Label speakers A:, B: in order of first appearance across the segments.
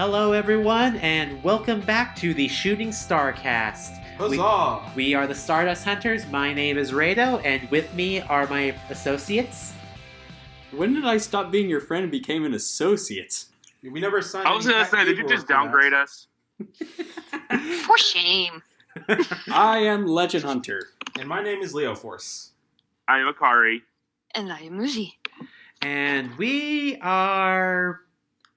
A: Hello, everyone, and welcome back to the Shooting Starcast.
B: Huzzah!
A: We are the Stardust Hunters. My name is Rado, and with me are my associates.
C: When did I stop being your friend and became an associate?
B: We never signed.
D: I was gonna say, did you just downgrade us?
E: For shame.
C: I am Legend Hunter.
B: And my name is Leo Force.
D: I am Akari.
E: And I am Muzi.
A: And we are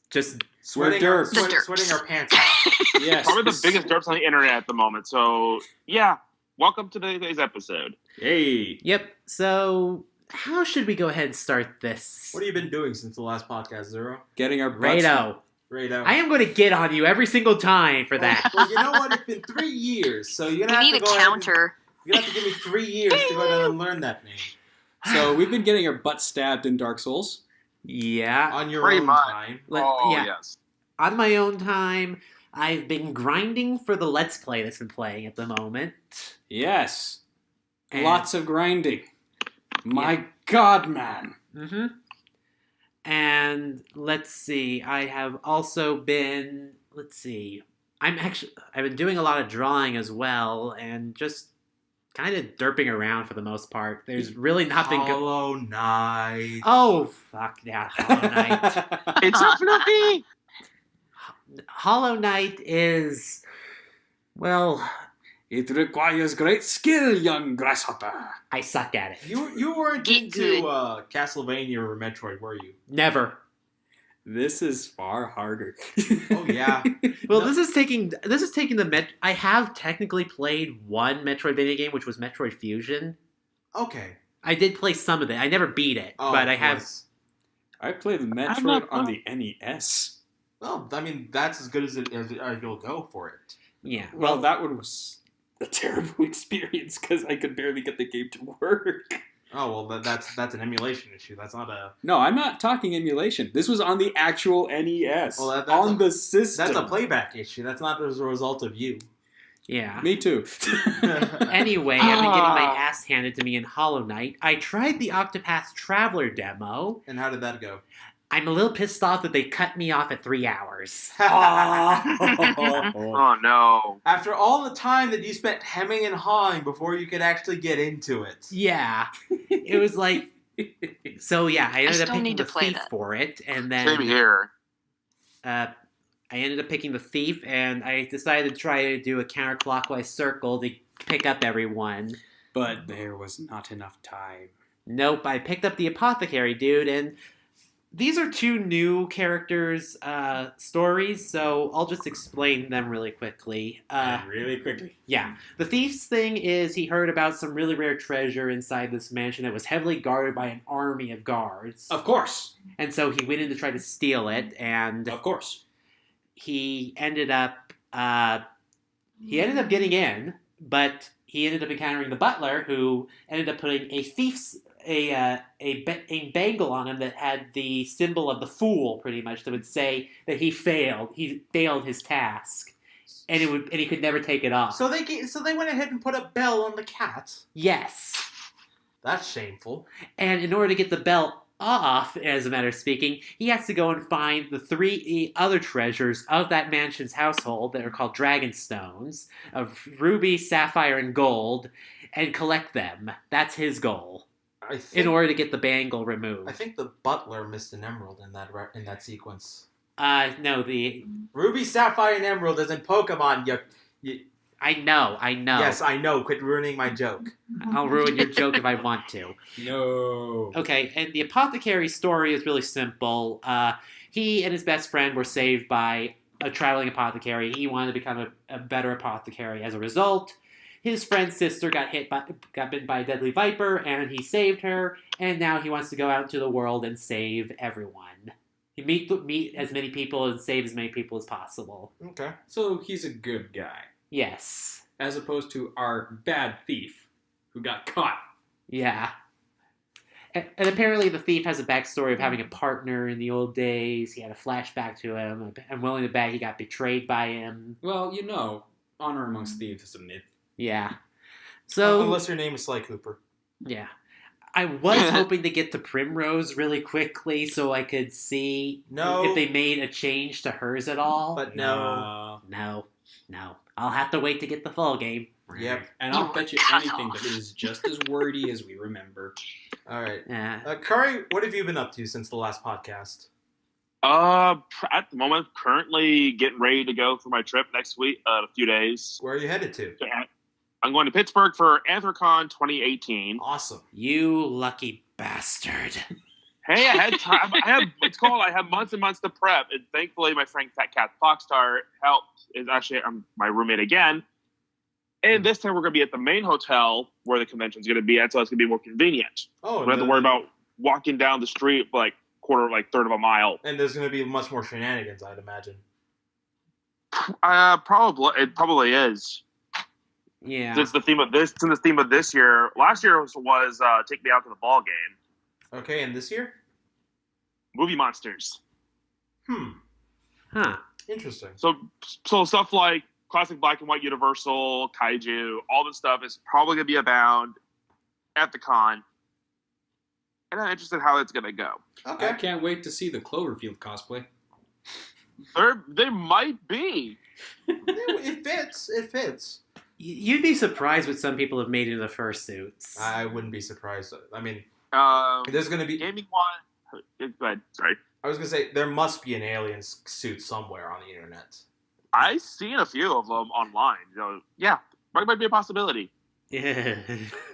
A: just...
B: Sweating
C: We're
B: sweating our pants off.
C: Yes.
D: Probably the biggest derps on the internet at the moment. So, yeah. Welcome to today's episode.
C: Hey.
A: Yep, so how should we go ahead and start this?
B: What have you been doing since the last podcast, Zero?
C: Getting our butts.
A: Rado, I am going to get on you every single time for that.
B: Well, you know what? It's been 3 years, so you're gonna
E: We
B: have
E: need
B: to
E: a
B: go
E: counter.
B: You're gonna have to give me 3 years to go down and learn that name
C: So we've been getting our butts stabbed in Dark Souls.
A: Yeah.
B: on your
D: Pretty
B: own
D: much.
B: time.
D: Yes.
A: On my own time, I've been grinding for the Let's Play that's been playing at the moment.
C: Yes.
A: And-
C: Lots of grinding. My God, man.
A: Mm-hmm. And let's see, I have also been, I've been doing a lot of drawing as well, and just kind of derping around for the most part. There's really not been good.
B: Hollow Knight.
A: Oh, fuck yeah, Hollow Knight.
D: It's a fluffy!
A: Hollow Knight is, well,
C: It requires great skill, young grasshopper.
A: I suck at it.
B: You weren't
E: Get
B: into
E: good.
B: Castlevania or Metroid, were you?
A: Never.
C: This is far harder.
B: Oh yeah.
A: Well,
B: No.
A: this is taking the I have technically played one Metroidvania game, which was Metroid Fusion.
B: Okay.
A: I did play some of it. I never beat it,
B: Oh,
A: but I
B: of
A: have.
B: course.
C: I played
D: not
C: Metroid on
D: wrong.
C: the NES.
B: Well, I mean, that's as good as you'll go for it.
A: Yeah.
C: Well, that one was a terrible experience because I could barely get the game to work.
B: Oh well, that's an emulation issue. That's not a.
C: No, I'm not talking emulation. This was on the actual NES.
B: Well, that's
C: on
B: a-
C: the system.
B: That's a playback issue. That's not as a result of you.
A: Yeah.
C: Me too.
A: Anyway, I've been getting my ass handed to me in Hollow Knight. I tried the Octopath Traveler demo.
B: And how did that go?
A: I'm a little pissed off that they cut me off at 3 hours.
D: Oh, no.
B: After all the time that you spent hemming and hawing before you could actually get into it.
A: Yeah. It was like... So, yeah, I ended up
E: still
A: picking
E: need
A: the
E: to play
A: thief
E: that.
A: for it, and then...
D: Same here.
A: I ended up picking the thief, and I decided to try to do a counterclockwise circle to pick up everyone.
C: But there was not enough time.
A: Nope, I picked up the apothecary dude, and these are two new characters' stories, so I'll just explain them really quickly.
B: Really quickly.
A: Yeah, the thief's thing is he heard about some really rare treasure inside this mansion that was heavily guarded by an army of guards.
C: Of course.
A: And so he went in to try to steal it, and
C: Of course.
A: he ended up getting in, but he ended up encountering the butler, who ended up putting a bangle on him that had the symbol of the fool, pretty much, that would say that he failed his task, and he could never take it off.
B: So they went ahead and put a bell on the cat.
A: Yes,
B: That's shameful.
A: and in order to get the bell off, as a matter of speaking, he has to go and find the 3 other treasures of that mansion's household that are called Dragon Stones, of ruby, sapphire, and gold, and collect them. That's his goal,
B: I think,
A: in order to get the bangle removed.
B: I think the butler missed an emerald in that sequence.
A: No,
B: Ruby, Sapphire, and Emerald is in Pokemon.
A: I know.
B: Yes, I know. Quit ruining my joke.
A: I'll ruin your joke if I want to.
C: No.
A: Okay, and the apothecary story is really simple. He and his best friend were saved by a traveling apothecary. He wanted to become a better apothecary. As a result, his friend's sister got bitten by a deadly viper, and he saved her. And now he wants to go out into the world and save everyone. He meet as many people and save as many people as possible.
B: Okay.
C: So he's a good guy.
A: Yes.
C: As opposed to our bad thief who got caught.
A: Yeah. And apparently the thief has a backstory of having a partner in the old days. He had a flashback to him. I'm willing to bet he got betrayed by him.
C: Well, honor amongst thieves is a myth.
A: Yeah. So,
B: Unless your name is Sly Cooper.
A: yeah. I was hoping to get to Primrose really quickly so I could see
B: No.
A: if they made a change to hers at all.
B: But no.
A: No. I'll have to wait to get the full game.
B: Yep.
C: And I'll bet you anything that it is just as wordy as we remember.
B: All right.
A: Yeah.
B: Curry, what have you been up to since the last podcast?
D: At the moment, currently getting ready to go for my trip next week, a few days.
B: Where are you headed to?
D: I'm going to Pittsburgh for Anthrocon 2018.
B: Awesome.
A: You lucky bastard.
D: Hey, I had time. I have months and months to prep, and thankfully, my friend Fat Cat Foxstar helped. Is actually my roommate again, and this time we're going to be at the main hotel where the convention's going to be at, so it's going to be more convenient.
B: Oh,
D: we don't have to worry about walking down the street like third of a mile.
B: And there's going to be much more shenanigans, I'd imagine.
D: It probably is.
A: Yeah.
D: Since the theme of this year, last year was take me out to the ball game.
B: Okay, and this year?
D: Movie monsters.
A: Huh.
B: Interesting.
D: So stuff like classic black and white Universal, Kaiju, all this stuff is probably going to be abound at the con. And I'm interested in how it's going to go.
B: Okay.
C: I can't wait to see the Cloverfield cosplay.
D: They might be.
B: It fits.
A: You'd be surprised what some people have made into fursuits.
B: I wouldn't be surprised. I mean, there's going to be...
D: Gaming one... Go ahead, sorry.
B: I was going to say, there must be an alien suit somewhere on the internet.
D: I've seen a few of them online. Yeah, might be a possibility.
A: Yeah.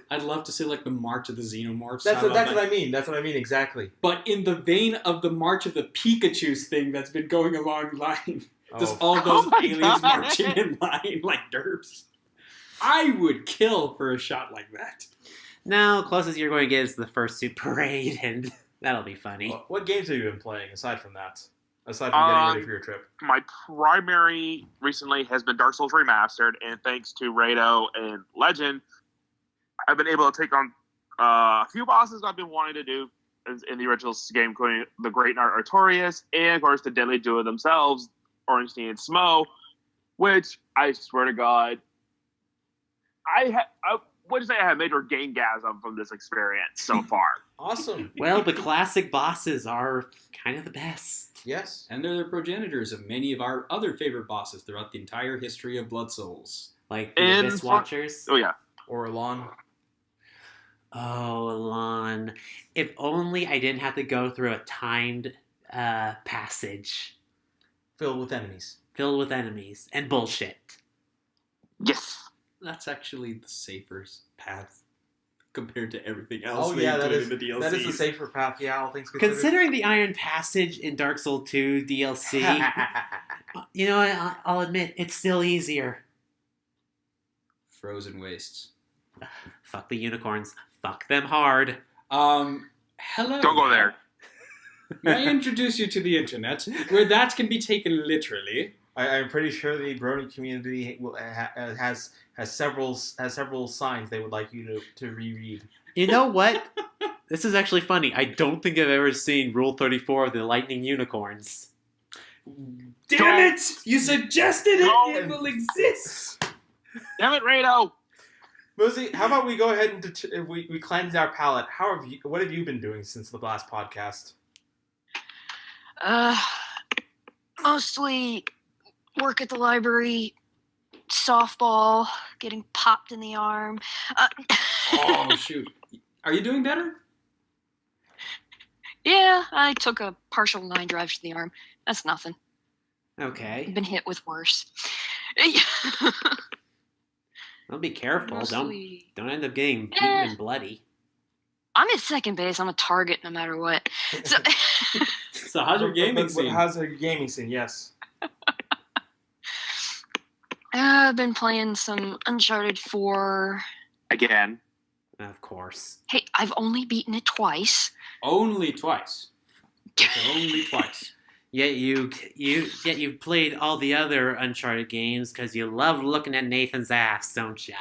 C: I'd love to see like the March of the Xenomorphs.
B: That's what I mean. That's what I mean, exactly.
C: But in the vein of the March of the Pikachus thing that's been going along line, just all those aliens marching in line like derps. I would kill for a shot like that.
A: Now, closest you're going to get is the fursuit parade, and that'll be funny.
B: What games have you been playing aside from that? Aside from getting ready for your trip?
D: My primary recently has been Dark Souls Remastered, and thanks to Rado and Legend, I've been able to take on a few bosses I've been wanting to do in the original game, including the Great Knight Artorias, and of course the Deadly Duo themselves, Ornstein and Smo, which I swear to God, I would say I have major gamegasm from this experience so far.
B: Awesome.
A: Well, the classic bosses are kind of the best.
B: Yes.
C: And they're the progenitors of many of our other favorite bosses throughout the entire history of Blood Souls.
A: Like the Abyss Watchers.
D: Oh, yeah.
B: Or Elon.
A: Oh, Elon. If only I didn't have to go through a timed passage
B: Filled with enemies.
A: filled with enemies and bullshit.
D: Yes.
C: That's actually the safer path compared to everything else.
B: Oh,
C: they
B: yeah, that
C: include in the
B: that is
C: DLCs.
B: the safer path. Yeah, all things considered.
A: Considering the Iron Passage in Dark Souls 2 DLC, you know what? I'll admit, it's still easier.
C: Frozen wastes.
A: Fuck the unicorns. Fuck them hard.
C: Hello.
D: Don't go there.
C: May I introduce you to the internet, where that can be taken literally.
B: I'm pretty sure the Brony community has several signs they would like you to reread.
A: You know what? This is actually funny. I don't think I've ever seen Rule 34 of the Lightning Unicorns.
C: Damn it! You suggested it!
D: No.
C: It will exist!
D: Damn it, Rado!
B: Mosey, how about we go ahead and we cleanse our palate? What have you been doing since the last podcast?
E: Mostly work at the library, softball, getting popped in the arm.
C: Oh, shoot. Are you doing better?
E: Yeah, I took a partial 9 drive to the arm. That's nothing.
A: Okay.
E: I've been hit with worse.
A: Well, be careful.
E: Mostly-
A: Don't end up getting beaten and bloody.
E: I'm at second base. I'm a target no matter what. So,
C: So how's your gaming scene?
B: How's your gaming scene? Yes.
E: I've been playing some Uncharted 4.
D: Again.
A: Of course.
E: Hey, I've only beaten it twice.
C: Only twice. Only twice.
A: Yet you've played all the other Uncharted games because you love looking at Nathan's ass, don't ya?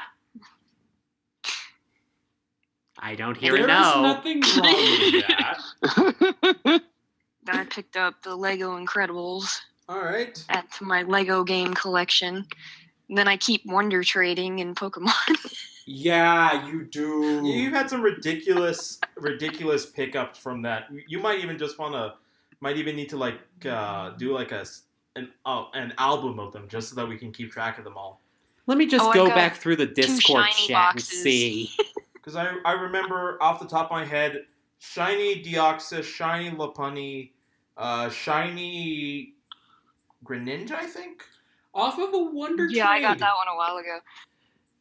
A: I don't hear
C: There
A: a
C: is
A: no.
C: nothing wrong with that.
E: Then I picked up the Lego Incredibles.
B: All right.
E: Add to my Lego game collection. And then I keep Wonder Trading in Pokemon.
C: Yeah, you do.
B: You've had some ridiculous pickups from that. You might even need to like do like an album of them just so that we can keep track of them all.
A: Let me just
E: I've
A: go
E: got
A: back through the Discord
E: shiny
A: chat
E: boxes.
A: and see.
B: Because I remember off the top of my head, shiny Deoxys, shiny Lopunny, shiny Greninja, I think.
C: Off of a Wonder
E: Yeah,
C: Trade.
E: I got that one a while ago.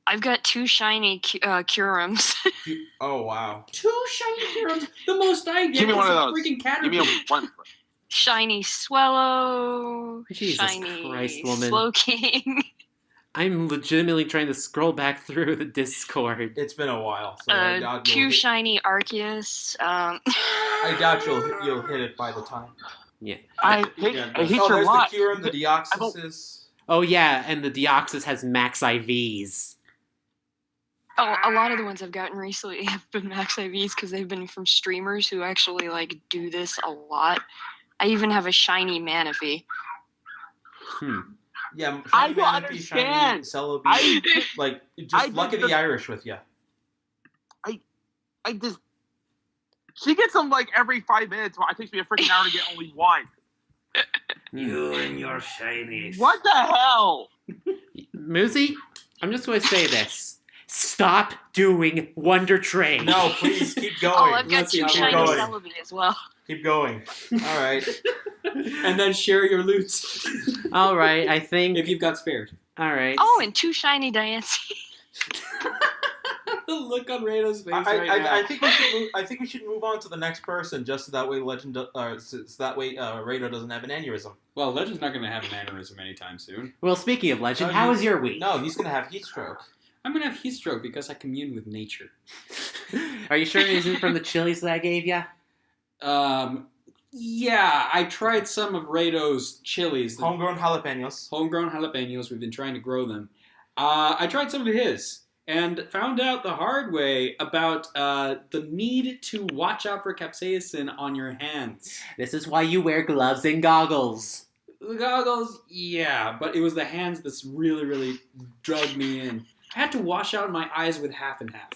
E: I've got 2 shiny Curums.
B: Oh wow!
C: 2 shiny Curums. The most I get
D: Give me
C: is
D: one of
C: a
D: those.
C: freaking
D: Give me
C: Caterpie.
D: one.
E: Shiny Swellow.
A: Jesus
E: shiny
A: Christ, woman.
E: Slowking.
A: I'm legitimately trying to scroll back through the Discord.
B: It's been a while, so I doubt
E: 2 shiny Arceus.
B: I doubt you'll hit it by the time.
D: I hate
B: There's
D: your lot.
B: the Kyurem, the Deoxys.
A: Oh yeah, and the Deoxys has max IVs.
E: Oh, a lot of the ones I've gotten recently have been max IVs because they've been from streamers who actually like do this a lot. I even have a shiny Manaphy.
B: Yeah,
D: I
B: shiny
D: don't
B: Manaphy,
D: understand.
B: shiny Celebi.
D: I
B: Like,
D: I
B: just lucky
D: did
B: the Irish with you.
D: I just. She gets them like every 5 minutes. While it takes me a freaking hour to get only one.
A: You
C: and your shinies.
D: What the hell?
A: Muzi, I'm just going to say this. Stop doing Wonder Trade.
B: No, please keep going.
E: Oh, I've got
C: Let's see
E: 2
C: how
E: shiny
B: we're going.
E: Celebi as well.
B: Keep going. All right.
C: And then share your loot.
A: All right, I think.
C: If you've got spares.
A: All right.
E: Oh, and 2 shiny Diancie.
C: The look on Rato's face right now.
B: I think we should move on to the next person, just so that way Rado doesn't have an aneurysm.
C: Well, Legend's not going to have an aneurysm anytime soon.
A: Well, speaking of Legend,
B: No,
A: how
B: you-
A: was your week?
B: No, he's gonna have heat stroke.
C: I'm going to have heat stroke because I commune with nature.
A: Are you sure it isn't from the chilies that I gave you?
C: Yeah, I tried some of Rato's chilies. The
B: Homegrown jalapenos.
C: homegrown jalapenos. We've been trying to grow them. I tried some of his and found out the hard way about the need to watch out for capsaicin on your hands.
A: This is why you wear gloves and goggles.
C: The goggles, yeah, but it was the hands that's really, really drugged me in. I had to wash out my eyes with half and half.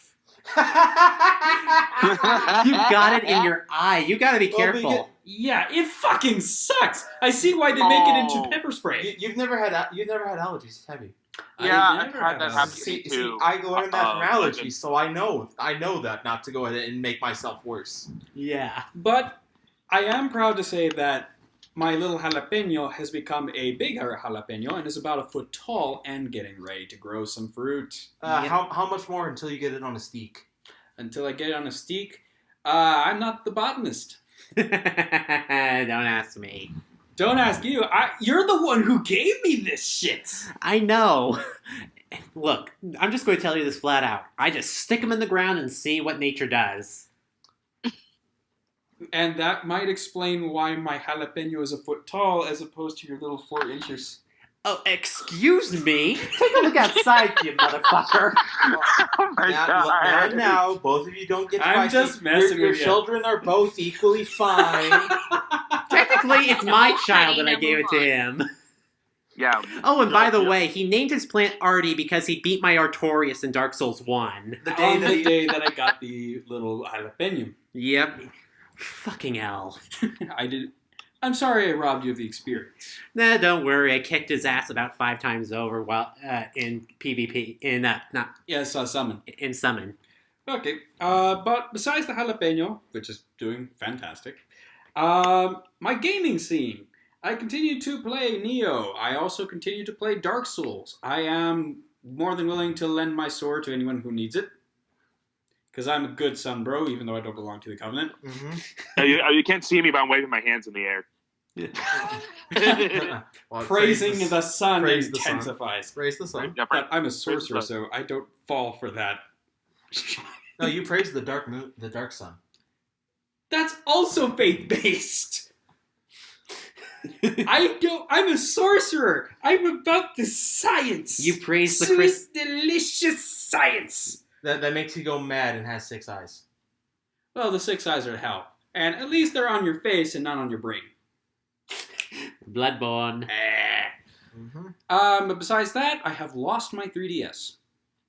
A: You got it in your eye. You gotta be
B: Well,
A: careful.
C: Yeah, it fucking sucks. I see why they make it into
D: Oh.
C: pepper spray.
B: You've never had allergies, have you?
D: Yeah,
C: I
D: I've
C: never
D: had that happen.
B: See,
D: too.
B: I learned that from allergies,
D: Legend.
B: so I know that not to go ahead and make myself worse.
A: Yeah.
C: But I am proud to say that my little jalapeno has become a bigger jalapeno and is about a foot tall and getting ready to grow some fruit.
A: Yeah.
B: How much more until you get it on a steak?
C: Until I get it on a steak, I'm not the botanist.
A: Don't ask me.
C: Don't ask you. You're the one who gave me this shit.
A: I know. Look, I'm just going to tell you this flat out. I just stick them in the ground and see what nature does.
C: And that might explain why my jalapeno is a foot tall as opposed to your little 4 inches.
A: Oh, excuse me? Take a look outside, you motherfucker.
D: Oh my god.
B: Now, both of you don't get
C: I'm
B: feisty.
C: just messing
B: Your
C: with you.
B: children are both equally fine.
A: Technically, it's my child and I
E: Now
A: gave it
E: move
A: to
E: on.
A: him.
D: Yeah.
A: Oh, and by the
D: Yeah.
A: way, he named his plant Artie because he beat my Artorias in Dark Souls 1.
B: The day
C: On
B: that
C: the
B: he,
C: day that I got the little jalapeno.
A: Yep. Fucking hell.
C: I did. I'm sorry I robbed you of the experience.
A: Nah, don't worry. I kicked his ass about 5 times over while in PvP.
C: Yes, summon.
A: In Summon.
C: Okay, but besides the jalapeno, which is doing fantastic, my gaming scene. I continue to play Neo. I also continue to play Dark Souls. I am more than willing to lend my sword to anyone who needs it. Because I'm a good son, bro, even though I don't belong to the Covenant.
D: You can't see me, but I'm waving my hands in the air.
B: Well,
C: Praising the sun
B: praise the sun.
C: intensifies.
B: Praise the sun.
D: Yeah,
C: But I'm a sorcerer,
D: the sun.
C: so I don't fall for that.
B: No, you praise the dark moon, the dark sun.
C: That's also faith-based. I'm a sorcerer. I'm about the science.
A: You praise the
C: Sweet, delicious science.
B: That makes you go mad and has 6 eyes.
C: Well, the 6 eyes are hell. And at least they're on your face and not on your brain.
A: Bloodborne.
B: Mm-hmm.
C: But besides that, I have lost my 3DS.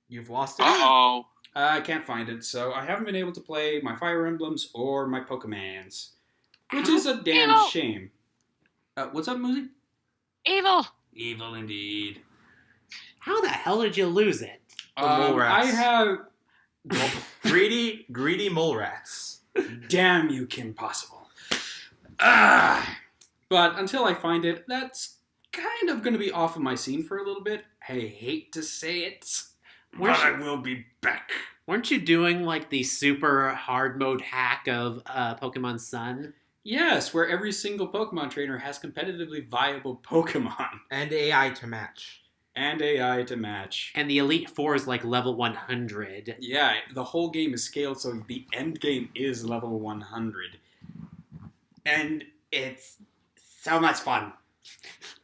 B: You've lost it?
D: Uh-oh.
C: I can't find it, so I haven't been able to play my Fire Emblems or my Pokemans, which is a damn
E: Evil.
C: shame. What's up, Muzi?
E: Evil.
C: Evil indeed.
A: How the hell did you lose it?
B: mole rats.
C: I have...
B: Greedy mole rats.
C: Damn you, Kim Possible. But until I find it, that's kind of going to be off of my scene for a little bit. I hate to say it, but I will be back.
A: Weren't you doing like the super hard mode hack of Pokemon Sun?
C: Yes, where every single Pokemon trainer has competitively viable Pokemon.
B: And AI to match.
C: And AI to match.
A: And the Elite Four is like level 100.
C: Yeah, the whole game is scaled, so the end game is level 100. And it's so much fun.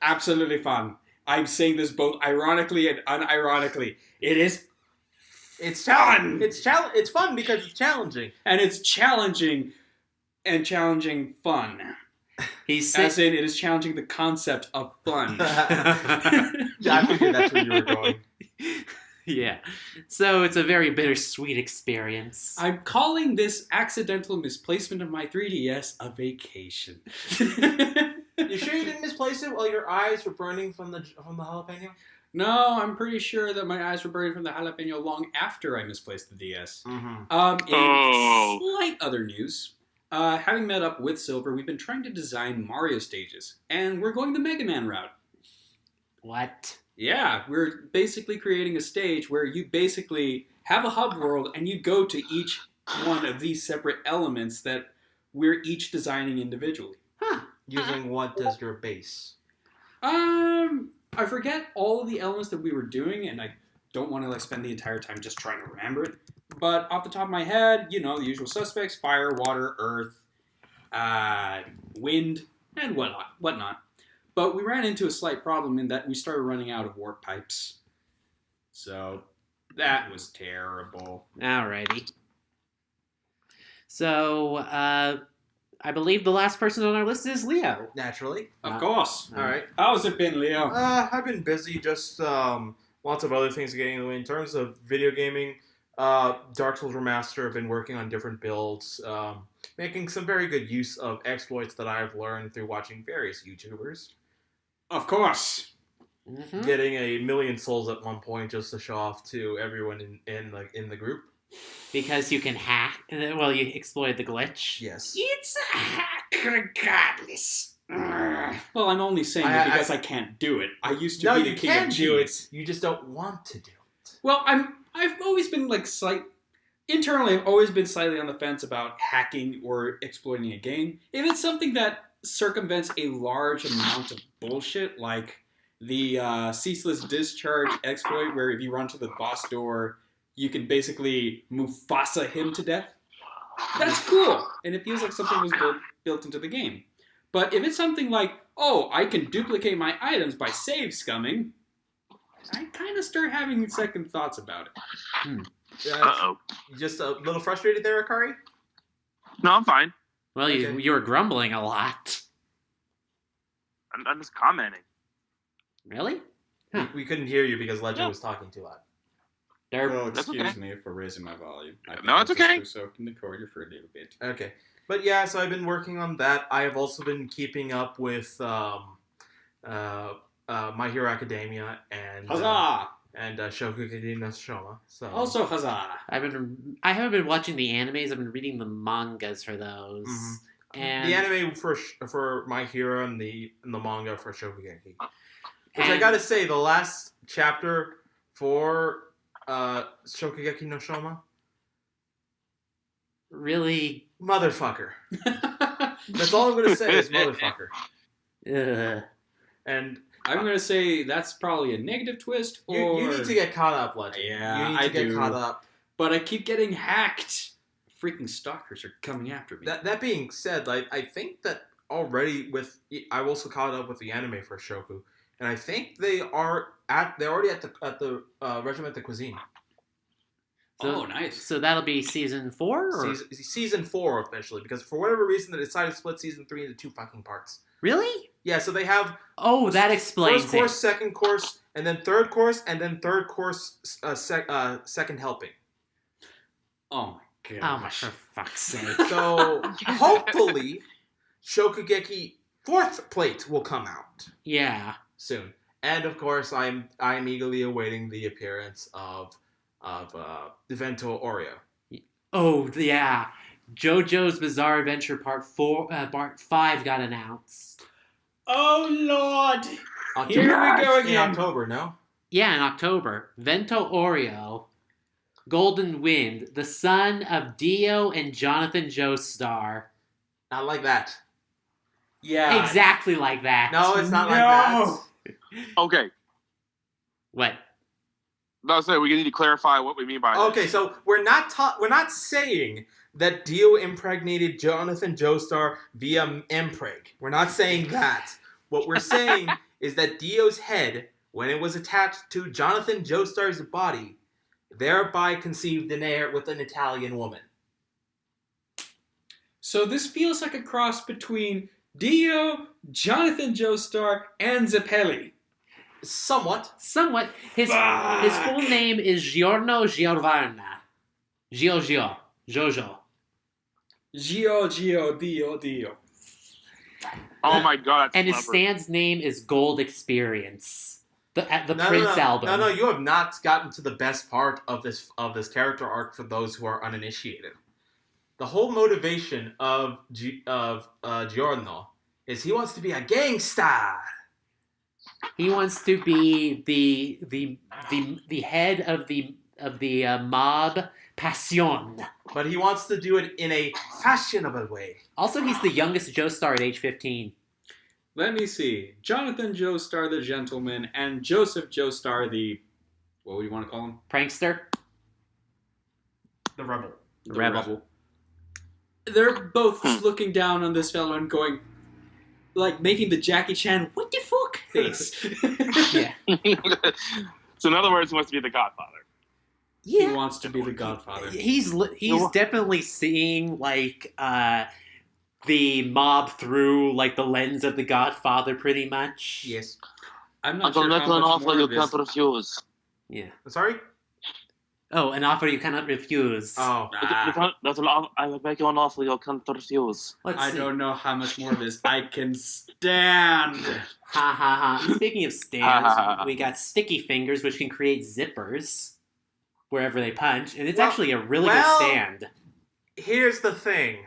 C: Absolutely fun. I'm saying this both ironically and unironically. It is
B: It's fun. It's fun because it's challenging.
C: and it's challenging and challenging fun.
A: He's
C: As in, it is challenging the concept of fun.
B: I figured that's where you were going.
A: Yeah. So it's a very bittersweet experience.
C: I'm calling this accidental misplacement of my 3DS a vacation.
B: You sure you didn't misplace it while your eyes were burning from the jalapeno?
C: No, I'm pretty sure that my eyes were burning from the jalapeno long after I misplaced the DS.
B: Mm-hmm.
C: In slight other news, having met up with Silver, we've been trying to design Mario stages, and we're going the Mega Man route.
A: What?
C: Yeah, we're basically creating a stage where you basically have a hub world, and you go to each one of these separate elements that we're each designing individually.
A: Huh.
B: Using what as your base?
C: I forget all of the elements that we were doing, and I don't want to spend the entire time just trying to remember it. But off the top of my head, the usual suspects: fire, water, earth, wind, and whatnot. But we ran into a slight problem in that we started running out of warp pipes. So that was terrible.
A: Alrighty. So, I believe the last person on our list is Leo.
B: Naturally.
C: Of course.
B: All right.
C: How's it been, Leo?
B: I've been busy, just lots of other things getting in the way. In terms of video gaming, Dark Souls Remaster, I've been working on different builds, making some very good use of exploits that I've learned through watching various YouTubers.
C: Of course.
A: Mm-hmm.
B: Getting 1,000,000 souls at one point just to show off to everyone in the group.
A: Because you can hack. Well, you exploited the glitch.
B: Yes.
C: It's a hack regardless. Well, I'm only saying it because I can't do it. I used to be the king of cheese.
B: do it. You just don't want to do it.
C: Well, I've always been internally, I've always been slightly on the fence about hacking or exploiting a game. If it's something that circumvents a large amount of bullshit, like the ceaseless discharge exploit, where if you run to the boss door, you can basically Mufasa him to death. That's cool, and it feels like something was built into the game. But if it's something like, oh, I can duplicate my items by save scumming, I kind of start having second thoughts about it.
D: Uh-oh.
B: You just a little frustrated there, Akari?
D: No, I'm fine.
A: Well,
B: Okay.
A: you were grumbling a lot.
D: I'm just commenting.
A: Really? Huh.
B: We couldn't hear you because Legend
D: Yeah.
B: was talking too loud.
A: Derp.
D: That's okay.
C: me for raising my volume.
D: No, it's okay.
C: Soaked in the corridor for a little bit.
B: Okay. But yeah, so I've been working on that. I have also been keeping up with My Hero Academia and
C: Huzzah!
B: Shokugeki no Shoma. So
C: Also huzzah!
A: I haven't been watching the animes. I've been reading the mangas for those.
B: Mhm.
A: And
B: the anime for My Hero and the manga for Shokugeki. Which I
A: and-
B: gotta say, the last chapter for Shokugeki no Shoma,
A: really.
B: motherfucker. That's all I'm gonna say is motherfucker.
A: Ugh.
B: And
C: I'm going to say that's probably a negative twist, or...
B: you need to get caught up, Legend.
C: Yeah,
B: you need to
C: I
B: get
C: do.
B: caught up.
C: But I keep getting hacked. Freaking stalkers are coming after me.
B: That being said, I think that already I've also caught up with the anime for Shoku, and I think they're already at the Regiment de Cuisine.
C: Oh, nice.
A: So that'll be season 4? Or?
B: Season 4 officially, because for whatever reason they decided to split season 3 into 2 fucking parts.
A: Really?
B: Yeah, so they have
A: Oh, that explains
B: first course,
A: it.
B: second course, and then third course, and then third course second helping.
C: Oh my
A: Oh, my,
C: gosh.
A: for fuck's sake.
B: So hopefully, Shokugeki 4th plate will come out
A: Yeah.
B: soon. And of course, I'm eagerly awaiting the appearance of Vento Oreo.
A: Oh, yeah. JoJo's Bizarre Adventure Part 5 got announced.
C: Oh Lord!
B: October,
C: Here we go
B: in
C: again.
B: October, no?
A: Yeah, in October. Vento Oreo, Golden Wind, the son of Dio and Jonathan Joestar.
B: Not like that.
C: Yeah.
A: Exactly like that.
B: No, it's not like
C: No.
B: that.
D: Okay.
A: What?
D: No, so we need to clarify what we mean by
B: Okay, so we're not saying that Dio impregnated Jonathan Joestar via Mpreg. We're not saying that. What we're saying is that Dio's head, when it was attached to Jonathan Joestar's body, thereby conceived an heir with an Italian woman.
C: So this feels like a cross between Dio, Jonathan Joestar, and Zeppeli.
B: Somewhat.
A: Somewhat. His full name is Giorno Giovanna. Jojo.
C: Gio, Dio.
D: Oh my god, that's
A: And his
D: clever.
A: stand's name is Gold Experience. The
B: No,
A: Prince album.
B: No, you have not gotten to the best part of this character arc for those who are uninitiated. The whole motivation of Giorno is he wants to be a gangster.
A: He wants to be the head of the mob Passion.
B: But he wants to do it in a fashionable way.
A: Also, he's the youngest Joestar at age 15.
C: Let me see. Jonathan Joestar the gentleman and Joseph Joestar the... What would you want to call him?
A: Prankster?
B: The rebel.
C: The
A: Rebel.
C: They're both looking down on this fellow and going... Like, making the Jackie Chan, what the fuck face.
A: Yeah.
D: So in other words, he wants to be the Godfather.
C: He wants to be the Godfather.
A: He's definitely seeing like the mob through like the lens of the Godfather, pretty much.
B: Yes.
C: I'm not sure how much more of this...
D: refuse.
A: Yeah.
B: Sorry?
A: Oh, an offer you cannot refuse.
B: Oh.
D: I will make you an offer you can't refuse.
A: Let's
C: I
A: see.
C: don't know how much more of this I can stand.
A: Ha ha ha. Speaking of stands, we got sticky fingers, which can create zippers wherever they punch, and it's actually a really good stand.
B: Here's the thing.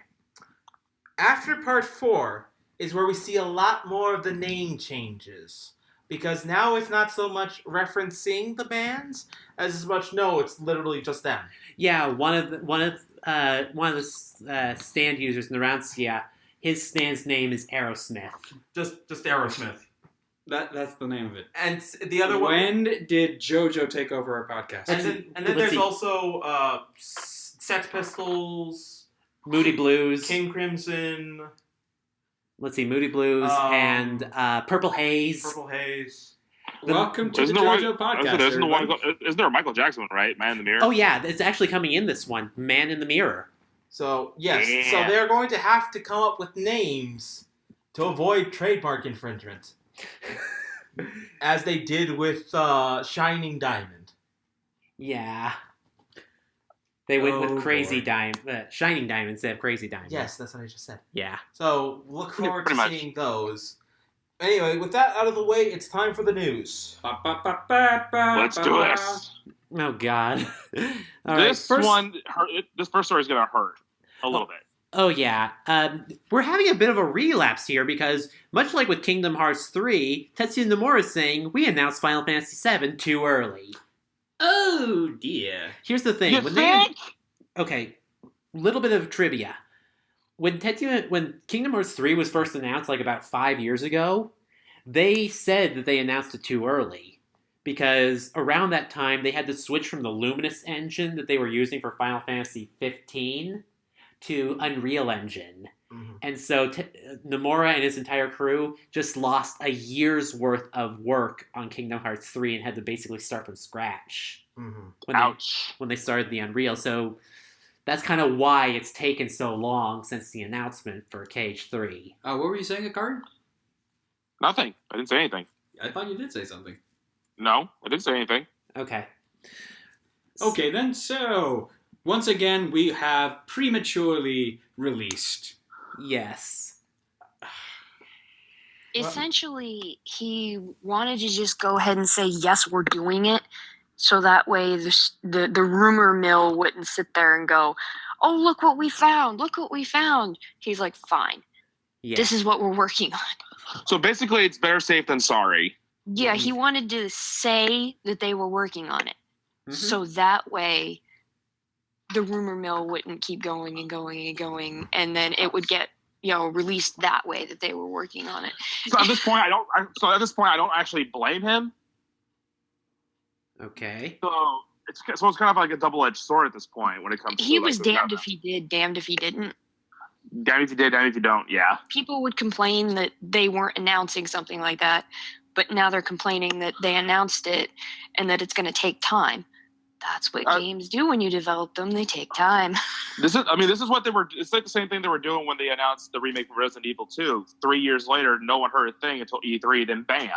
B: After part 4 is where we see a lot more of the name changes. Because now it's not so much referencing the bands as much it's literally just them.
A: Yeah, one of the stand users in the rounds, his stand's name is Aerosmith.
B: Just Aerosmith.
C: That's the name of it.
B: And the other one.
C: When did JoJo take over our podcast?
B: And then
A: Let's
B: there's
A: see.
B: also Sex Pistols,
A: Moody Blues.
B: King Crimson,
A: Let's see, Moody Blues and Purple Haze.
B: Purple Haze.
C: Welcome to the
D: Isn't there
C: JoJo podcast.
D: isn't there a Michael Jackson one, right? Man in the Mirror?
A: Oh yeah, it's actually coming in this one, Man in the Mirror.
B: So, yes.
D: Yeah.
B: So they're going to have to come up with names to avoid trademark infringement. As they did with Shining Diamond.
A: Yeah. They went with Crazy
C: boy.
A: Diamond, Shining Diamond instead of Crazy Diamond.
B: Yes, that's what I just said.
A: Yeah.
B: So, look forward to
D: Pretty much.
B: seeing those. Anyway, with that out of the way, it's time for the news.
D: Let's do this.
A: Oh God. All right.
D: This one, this first story is going to hurt a little bit.
A: Oh yeah. We're having a bit of a relapse here because, much like with Kingdom Hearts 3, Tetsuya Nomura is saying we announced Final Fantasy VII too early.
C: Oh dear.
A: Here's the thing.
D: You
A: When
D: think?
A: Okay, little bit of trivia. When Kingdom Hearts 3 was first announced, like about 5 years ago, they said that they announced it too early. Because around that time, they had to switch from the Luminous engine that they were using for Final Fantasy 15 to Unreal Engine.
B: Mm-hmm.
A: And so Nomura and his entire crew just lost a year's worth of work on Kingdom Hearts 3 and had to basically start from scratch
B: Mm-hmm.
D: Ouch.
A: when they started the Unreal. So that's kind of why it's taken so long since the announcement for KH3.
C: What were you saying, Akari?
D: Nothing. I didn't say anything.
C: I thought you did say something.
D: No, I didn't say anything.
A: Okay.
C: Okay, then. So once again, we have prematurely released.
A: Yes.
E: Essentially, he wanted to just go ahead and say, yes, we're doing it. So that way the rumor mill wouldn't sit there and go, oh, look what we found. Look what we found. He's like, fine.
A: Yeah.
E: This is what we're working on.
D: So basically, it's better safe than sorry.
E: Yeah, he wanted to say that they were working on it.
A: Mhm.
E: So that way the rumor mill wouldn't keep going and going and going, and then it would get released that way that they were working on it.
D: So at this point, I don't actually blame him.
A: Okay.
D: So it's kind of like a double-edged sword at this point when it comes.
E: He
D: to
E: was
D: like,
E: damned if he did, damned if he didn't.
D: Damn if you did, damn if you don't. Yeah.
E: People would complain that they weren't announcing something like that, but now they're complaining that they announced it and that it's going to take time. That's what games do when you develop them. They take time.
D: This is what they were. It's like the same thing they were doing when they announced the remake of Resident Evil 2. 3 years later, no one heard a thing until E3. Then bam.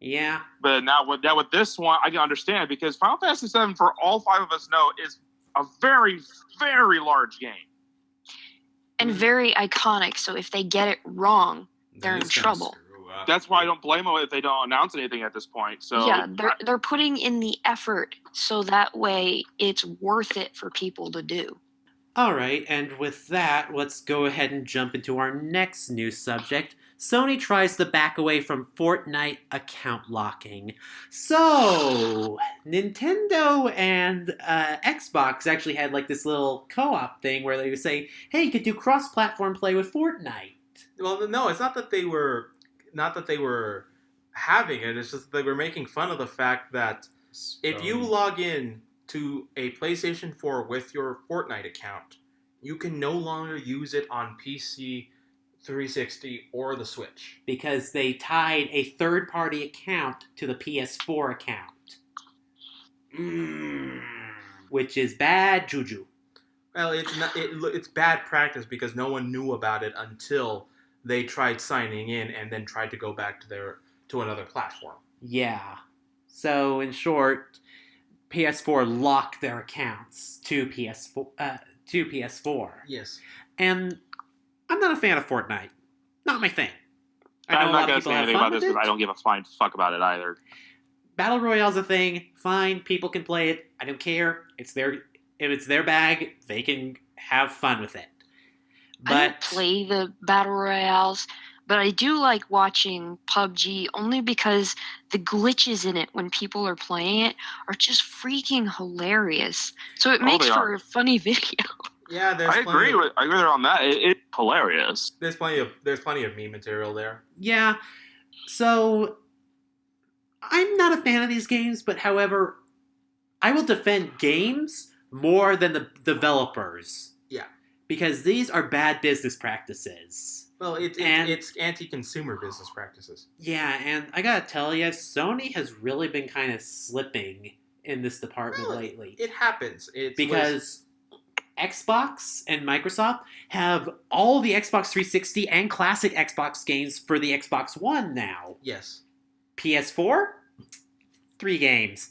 A: Yeah.
D: But now with this one, I can understand because Final Fantasy VII, for all 5 of us know, is a very, very large game.
E: And very iconic, so if they get it wrong, they're in trouble.
D: That's why I don't blame them if they don't announce anything at this point. So
E: yeah, they're putting in the effort, so that way it's worth it for people to do.
A: All right, and with that, let's go ahead and jump into our next news subject. Sony tries to back away from Fortnite account locking. So, Nintendo and Xbox actually had like this little co-op thing where they would say, hey, you could do cross-platform play with Fortnite.
B: Well, no, it's not that they were having it. It's just that they were making fun of the fact that if you log in to a PlayStation 4 with your Fortnite account, you can no longer use it on PC, 360, or the Switch.
A: Because they tied a third-party account to the PS4 account. Which is bad juju.
B: Well, it's bad practice because no one knew about it until they tried signing in and then tried to go back to another platform.
A: Yeah. So, in short, PS4 locked their accounts to PS4.
B: Yes.
A: And I'm not a fan of Fortnite. Not my thing.
D: I'm not going to say anything about this because I don't give a flying fuck about it either.
A: Battle Royale's a thing. Fine, people can play it. I don't care. If it's their bag, they can have fun with it. But
E: I don't play the Battle Royales, but I do like watching PUBG only because the glitches in it when people are playing it are just freaking hilarious. So it makes for a funny video.
B: Yeah,
D: I agree with her on that. It's hilarious.
B: There's plenty of meme material there.
A: Yeah. So I'm not a fan of these games, but however, I will defend games more than the developers.
B: Yeah.
A: Because these are bad business practices.
B: Well, it's anti-consumer business practices.
A: Yeah, and I gotta tell you, Sony has really been kind of slipping in this department lately.
B: It happens.
A: Because Xbox and Microsoft have all the Xbox 360 and classic Xbox games for the Xbox One now.
B: Yes.
A: PS4? 3 games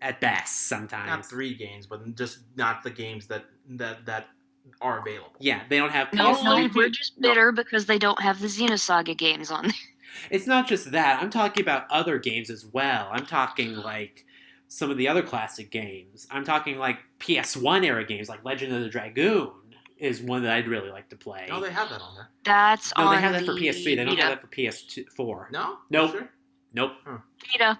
A: at best sometimes.
B: Not 3 games, but just not the games that are available.
A: Yeah, they don't have
E: PS3.
A: PS3.
E: No, we're just bitter because they don't have the Xenosaga games on there.
A: It's not just that. I'm talking about other games as well. I'm talking like some of the other classic games. I'm talking like PS1 era games, like Legend of the Dragoon is one that I'd really like to play.
B: No, they have that on there.
E: That's
A: No,
E: on
A: they have that for
E: the
A: PS3. They don't
E: Vita.
A: have that for PS4.
B: No?
A: Nope.
B: Sure?
A: Nope.
E: Vita.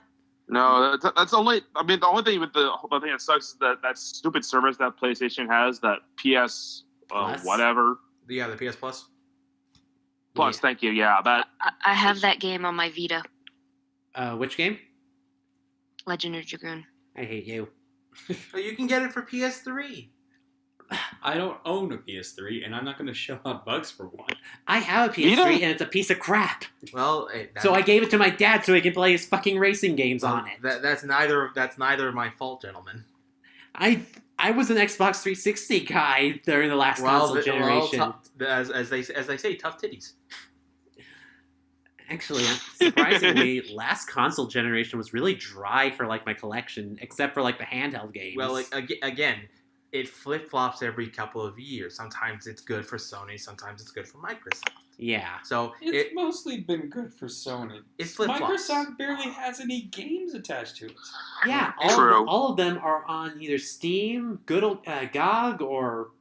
D: No, that's only. I mean, the only thing with the thing that sucks is that stupid service that PlayStation has, that PS
A: Plus?
D: whatever
B: Yeah, the PS Plus.
D: Plus.
A: Yeah.
D: Thank you. Yeah, that.
E: I have that game on my Vita.
A: Which game?
E: Legend of Dragoon.
A: I hate you.
B: Oh, you can get it for PS3.
C: I don't own a PS3, and I'm not going to show out bugs for one.
A: I have a PS3 and it's a piece of crap.
B: Well,
A: So I gave it to my dad so he can play his fucking racing games on it.
B: That's neither my fault, gentlemen.
A: I was an Xbox 360 guy during the last console generation.
B: As they say, tough titties.
A: Actually, surprisingly, last console generation was really dry for like my collection, except for like the handheld games.
B: Well, again, it flip flops every couple of years. Sometimes it's good for Sony, sometimes it's good for Microsoft.
A: yeah.
B: So
C: It's mostly been good for Sony.
B: It flip-flops.
C: Microsoft barely has any games attached to it.
A: Yeah,
D: True.
A: all of them are on either Steam, good old GOG, or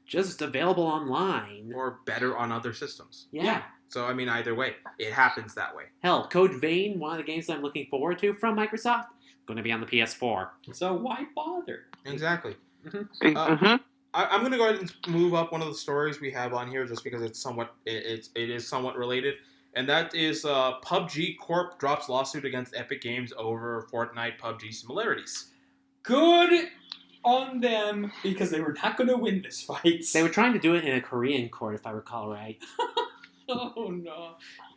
A: just available online.
B: or better on other systems.
A: Yeah.
B: So I mean, either way, it happens that way.
A: Hell, Code Vein, one of the games I'm looking forward to from Microsoft, going to be on the PS4.
C: So why bother?
B: Exactly.
D: Mm-hmm.
B: I'm going to go ahead and move up one of the stories we have on here just because it's somewhat it is somewhat related, and that is PUBG Corp drops lawsuit against Epic Games over Fortnite PUBG similarities.
C: Good on them, because they were not going to win this fight.
A: They were trying to do it in a Korean court, if I recall right.
C: Oh,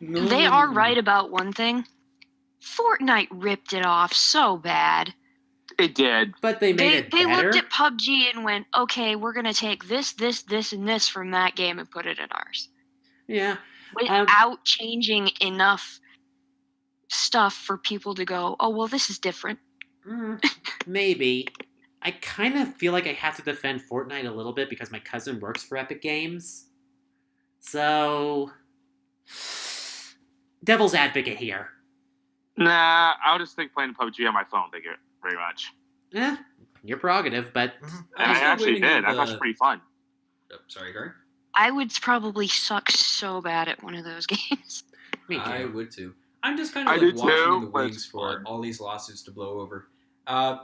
C: no.
E: They are right about one thing. Fortnite ripped it off so bad.
D: It did.
A: But they made it
E: They
A: better.
E: looked at PUBG and went, okay, we're going to take this, and this from that game and put it in ours.
A: Yeah.
E: Without changing enough stuff for people to go, oh, well, this is different.
A: Maybe. I kind of feel like I have to defend Fortnite a little bit because my cousin works for Epic Games. So, devil's advocate here.
D: Nah, I'll just think playing PUBG on my phone, very much.
A: Your prerogative, but
D: And I actually did. I thought it was pretty fun.
C: Oh, sorry, Gary.
E: I would probably suck so bad at one of those games.
A: me too.
F: I would too. I'm just kind
D: I
F: of
D: do
F: like watching
D: too,
F: in the
D: but
F: wings
D: it's
F: for
D: fun.
F: all these lawsuits to blow over.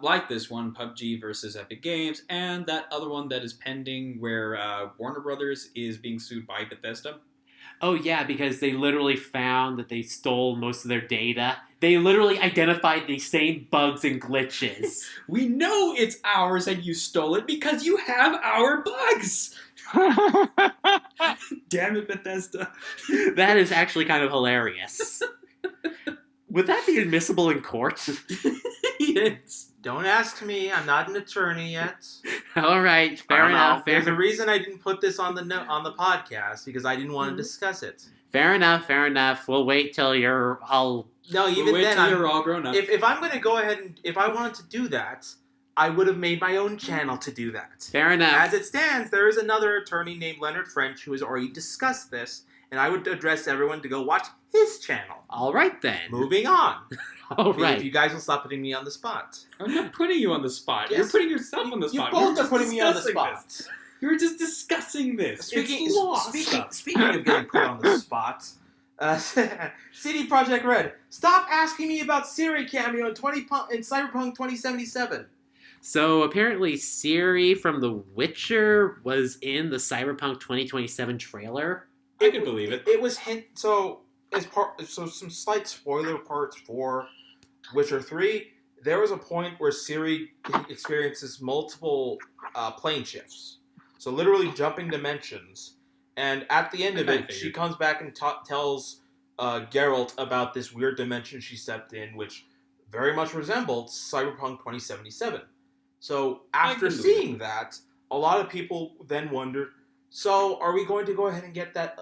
F: Like this one, PUBG versus Epic Games, and that other one that is pending where Warner Brothers is being sued by Bethesda.
A: Oh yeah, because they literally found that they stole most of their data. They literally identified the same bugs and glitches.
C: We know it's ours and you stole it because you have our bugs! Damn it, Bethesda.
A: That is actually kind of hilarious. Would that be admissible in court?
C: Yes.
B: Don't ask me. I'm not an attorney yet.
A: All right, fair
D: I don't
A: enough.
B: There's a
A: Fair,
B: reason I didn't put this on the podcast because I didn't want to discuss it.
A: fair enough. Fair enough. We'll wait till you're all.
B: No, even
C: Wait
B: then,
C: till you're all grown up.
B: if I'm going to go ahead and if I wanted to do that, I would have made my own channel to do that.
A: Fair enough.
B: As it stands, there is another attorney named Leonard French who has already discussed this, and I would address everyone to go watch his channel.
A: All right then.
B: Moving on.
A: All
B: If
A: right.
B: you guys will stop putting me on the spot.
C: I'm not putting you on the spot.
B: Yes.
C: You're putting yourself on the
B: You
C: spot.
B: both
C: We were
B: are
C: just
B: putting me on the
C: discussing
B: spot.
C: this. You were just discussing this. It's law stuff.
B: Speaking of getting put on the spot, CD Projekt Red, stop asking me about Siri cameo in Cyberpunk 2077.
A: So apparently, Siri from The Witcher was in the Cyberpunk 2027 trailer.
C: I can believe it.
B: It was so some slight spoiler parts for Witcher 3. There was a point where Siri experiences multiple plane shifts, so literally jumping dimensions. And at the end of
C: I
B: it, she
C: figured.
B: comes back and tells Geralt about this weird dimension she stepped in, which very much resembled Cyberpunk 2077. So after
C: can believe
B: seeing that, a lot of people then wondered, so are we going to go ahead and get that,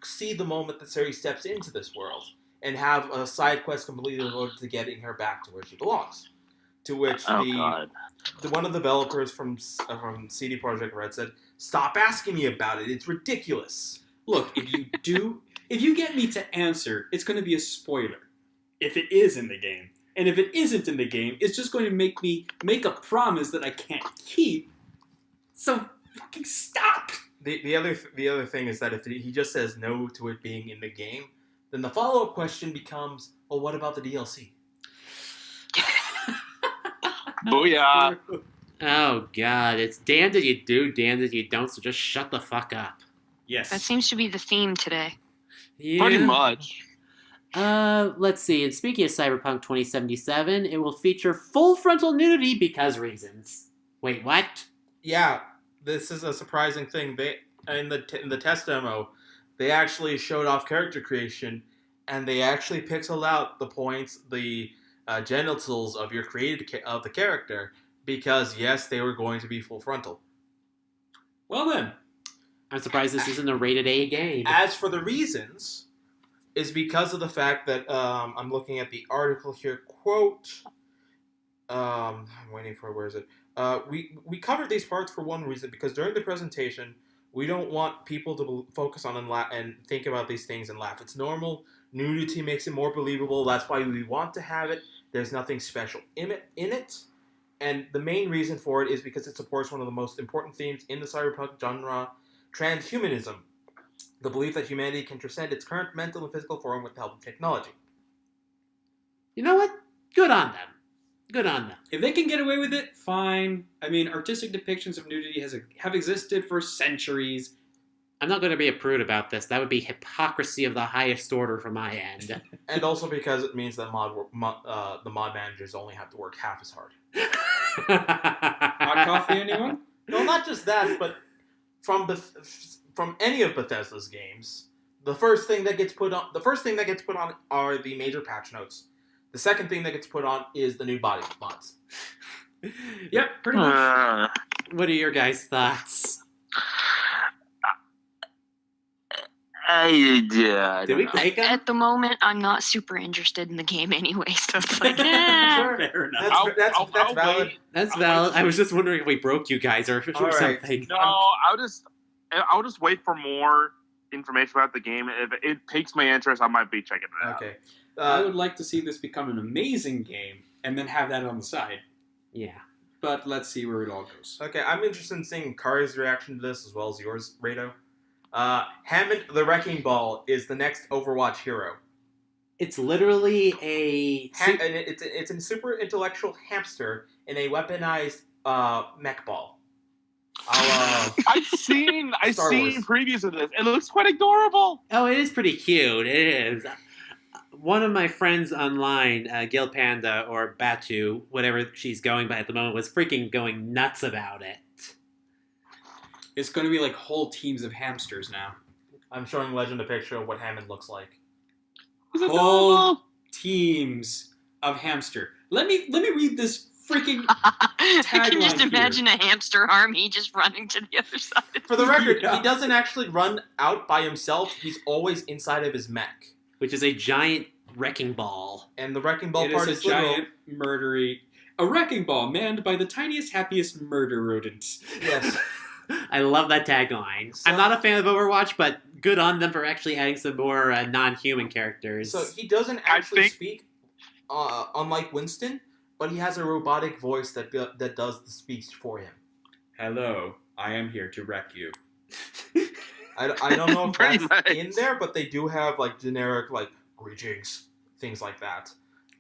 B: see the moment that Siri steps into this world and have a side quest completed in order to getting her back to where she belongs? To which
D: God.
B: one of the developers from CD Projekt Red said, "Stop asking me about it. It's ridiculous."
C: Look, if you get me to answer, it's going to be a spoiler. If it is in the game. And if it isn't in the game, it's just going to make me make a promise that I can't keep. So fucking stop!
B: The other thing is that if he just says no to it being in the game, then the follow-up question becomes, well, what about the DLC?
D: Booyah.
A: Oh god, it's damned if you do, damned if you don't. So just shut the fuck up.
C: Yes.
E: That seems to be the theme today.
A: Yeah.
D: Pretty much.
A: Let's see. And speaking of Cyberpunk 2077, it will feature full frontal nudity because reasons. Wait, what?
B: Yeah, this is a surprising thing. They in the test demo, they actually showed off character creation, and they actually pixeled out the points, the genitals of your of the character, because yes, they were going to be full frontal.
C: Well then.
A: I'm surprised this isn't a rated A game.
B: As for the reasons, is because of the fact that I'm looking at the article here. Quote. I'm waiting for where is it? We covered these parts for one reason, because during the presentation we don't want people to focus on and think about these things and laugh. It's normal. Nudity makes it more believable. That's why we want to have it. There's nothing special in it. And the main reason for it is because it supports one of the most important themes in the cyberpunk genre, transhumanism. The belief that humanity can transcend its current mental and physical form with the help of technology.
A: You know what? Good on them. Good on them.
C: If they can get away with it, fine. I mean, artistic depictions of nudity have existed for centuries.
A: I'm not going to be a prude about this. That would be hypocrisy of the highest order from my end.
B: And also because it means that the mod managers only have to work half as hard.
C: Hot coffee, anyone?
B: No, not just that, but from any of Bethesda's games, the first thing that gets put on are the major patch notes. The second thing that gets put on is the new body mods.
C: Yep, pretty much.
A: What are your guys' thoughts? Did we take them?
E: At the moment, I'm not super interested in the game anyway, so it's like,
B: Sure.
C: Fair enough.
B: That's valid.
D: wait.
A: That's valid. I was just wondering if we broke you guys or
B: All right.
A: something.
D: No, I'll just wait for more information about the game. If it piques my interest, I might be checking it out.
B: Okay.
C: I would like to see this become an amazing game and then have that on the side.
A: Yeah.
C: But let's see where it all goes.
B: Okay, I'm interested in seeing Kari's reaction to this as well as yours, Rado. Hammond the Wrecking Ball is the next Overwatch hero.
A: It's literally a...
B: It's a super intellectual hamster in a weaponized mech ball.
D: I've seen
B: Star Wars.
D: previews of this. It looks quite adorable.
A: Oh, it is pretty cute. It is. One of my friends online, Gil Panda or Batu, whatever she's going by at the moment, was freaking going nuts about it.
C: It's going to be like whole teams of hamsters now.
B: I'm showing Legend a picture of what Hammond looks like.
D: It's
C: Whole
D: adorable.
C: teams of hamster. Let me read this freaking...
E: I can just
C: Tagline here.
E: imagine a hamster army just running to the other side.
B: For the record,
C: Yeah.
B: he doesn't actually run out by himself. He's always inside of his mech.
A: Which is a giant wrecking ball.
B: And the Wrecking Ball
C: It
B: part
C: is
B: is
C: a
B: literal.
C: giant murdery... A wrecking ball manned by the tiniest, happiest murder rodents.
B: Yes.
A: I love that tagline.
B: So-
A: I'm not a fan of Overwatch, but good on them for actually adding some more non-human characters.
B: So he doesn't actually
D: think-
B: speak, unlike Winston, but he has a robotic voice that does the speech for him.
C: Hello, I am here to wreck you.
B: I don't know if
D: Pretty
B: that's
D: much.
B: in there, but they do have like generic like greetings, things like that.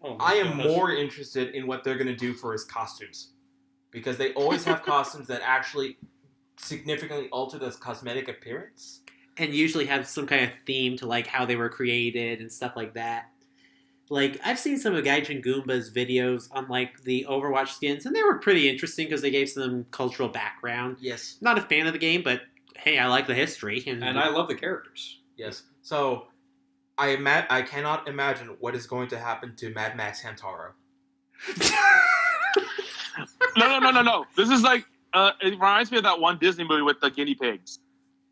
C: Oh
B: I am more interested in what they're going to do for his costumes, because they always have costumes that actually significantly alter the cosmetic appearance.
A: and usually have some kind of theme to like how they were created and stuff like that. Like, I've seen some of Gaijin Goomba's videos on like the Overwatch skins, and they were pretty interesting because they gave some cultural background.
B: Yes.
A: Not a fan of the game, but hey, I like the history.
C: And I love the characters.
B: Yes. So, I cannot imagine what is going to happen to Mad Max Hamtaro.
D: No. This is like it reminds me of that one Disney movie with the guinea pigs.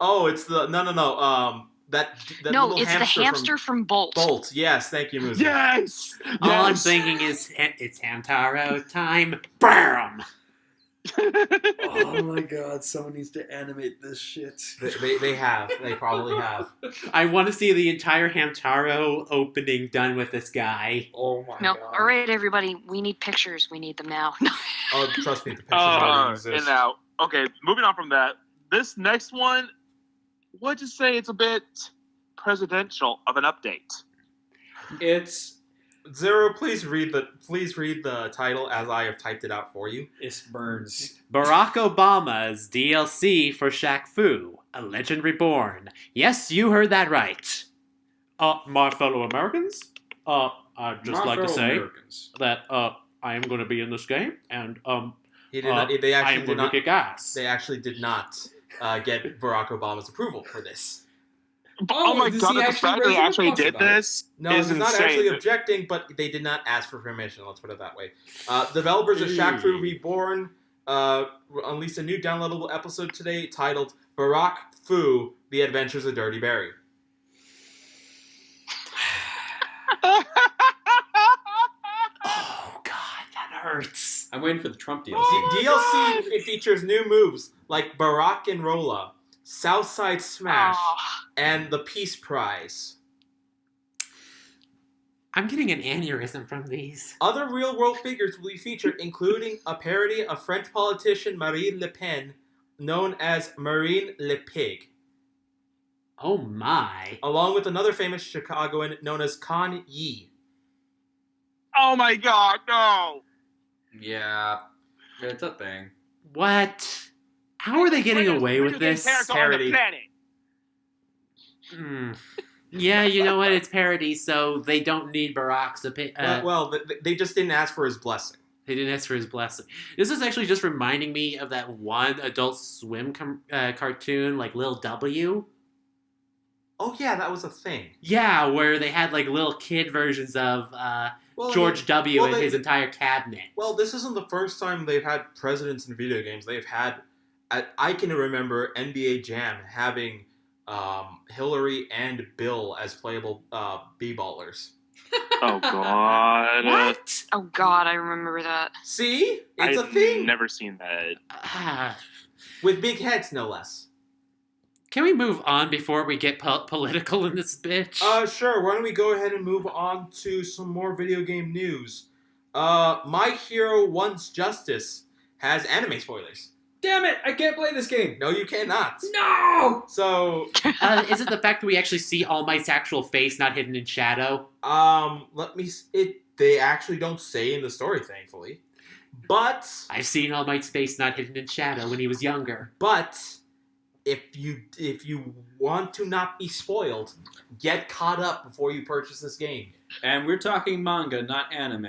B: Oh, it's the no. That
E: No,
B: little
E: it's the hamster from Bolt.
B: Bolt. Yes, thank you, Musa.
D: Yes.
A: All I'm
D: Yes!
A: thinking is it's Hamtaro time. Bam!
C: Oh my god, someone needs to animate this shit.
B: They have. They probably have.
A: I want to see the entire Hamtaro opening done with this guy.
C: Oh my
E: No,
C: god.
E: all right, everybody, we need pictures. We need them now.
B: Oh, trust me, the pictures already exist.
D: and now, okay, moving on from that. This next one, let's just say it's a bit presidential of an update.
C: It's
B: Zero, please read the title as I have typed it out for you.
C: Burns.
A: Barack Obama's DLC for Shaq Fu, A Legend Reborn. Yes, you heard that right. My fellow Americans, I'd just like to say that I am going to be in this game, and
B: He did not. They
A: I
B: actually
A: am
B: did
A: going to
B: not.
A: kick ass.
B: They actually did not get Barack Obama's approval for this.
D: Oh my
C: does
D: god,
C: he
D: the
C: actually
D: fact that
C: raise
D: they
C: an
D: actually
C: fuss
D: did
C: about it?
D: this
B: No,
D: is
B: he's not
D: insane.
B: actually objecting, but they did not ask for permission. Let's put it that way. Developers of Shaq Fu Reborn unleashed a new downloadable episode today titled "Barack Fu: The Adventures of Dirty Barry."
A: hurts.
F: I'm waiting for the Trump DLC.
D: Oh my
B: DLC features new moves like Barack and Rolla, Southside Smash,
E: Oh,
B: and the Peace Prize.
A: I'm getting an aneurysm from these.
B: Other real-world figures will be featured, including a parody of French politician Marine Le Pen, known as Marine Le Pig,
A: Oh my.
B: along with another famous Chicagoan known as Con Yi.
D: Oh my god, no!
F: Yeah, it's a thing.
A: What? How are they getting
D: Greatest
A: away with
D: video game
A: this?
D: character on
B: Parody.
D: the planet.
A: Hmm. Yeah, you know what? It's parody, so they don't need Barack's opinion.
B: Well, they just didn't ask for his blessing.
A: They didn't ask for his blessing. This is actually just reminding me of that one Adult Swim cartoon, like Lil W.
B: Oh yeah, that was a thing.
A: Yeah, where they had like little kid versions of
B: Well,
A: George W.
B: well,
A: and
B: they-
A: his entire cabinet.
B: Well, this isn't the first time they've had presidents in video games. They've had, I can remember NBA Jam having Hillary and Bill as playable b-ballers.
D: Oh god.
A: What?
E: oh God, I remember that.
B: See, it's
D: I've
B: a thing
D: never seen that.
A: Ah,
B: with big heads, no less.
A: can we move on before we get political in this bitch?
B: Sure. Why don't we go ahead and move on to some more video game news? My Hero Wants Justice has anime spoilers.
F: Damn it! I can't play this game.
B: No, you cannot.
F: No.
B: So,
A: Is it the fact that we actually see All Might's actual face, not hidden in shadow?
B: they actually don't say in the story, thankfully. But
A: I've seen All Might's face, not hidden in shadow, when he was younger.
B: if you want to not be spoiled, get caught up before you purchase this game.
F: And we're talking manga, not anime.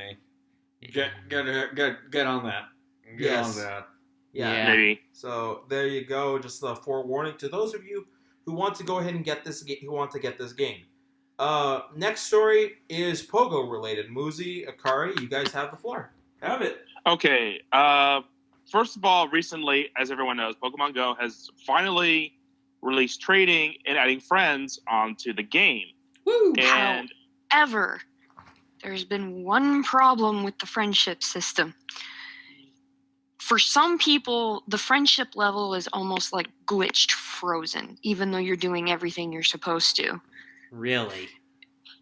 F: Get on that. Get
B: Yes.
F: on that.
A: Yeah.
D: Maybe.
B: So there you go. Just a forewarning to those of you who want to go ahead and get this game. Next story is Pogo related. Muzi, Akari, you guys have the floor.
F: Have it.
D: Okay. First of all, recently, as everyone knows, Pokemon Go has finally released trading and adding friends onto the game.
F: Woo!
D: And
E: Ever. There's been one problem with the friendship system. For some people, the friendship level is almost like glitched frozen, even though you're doing everything you're supposed to.
A: Really?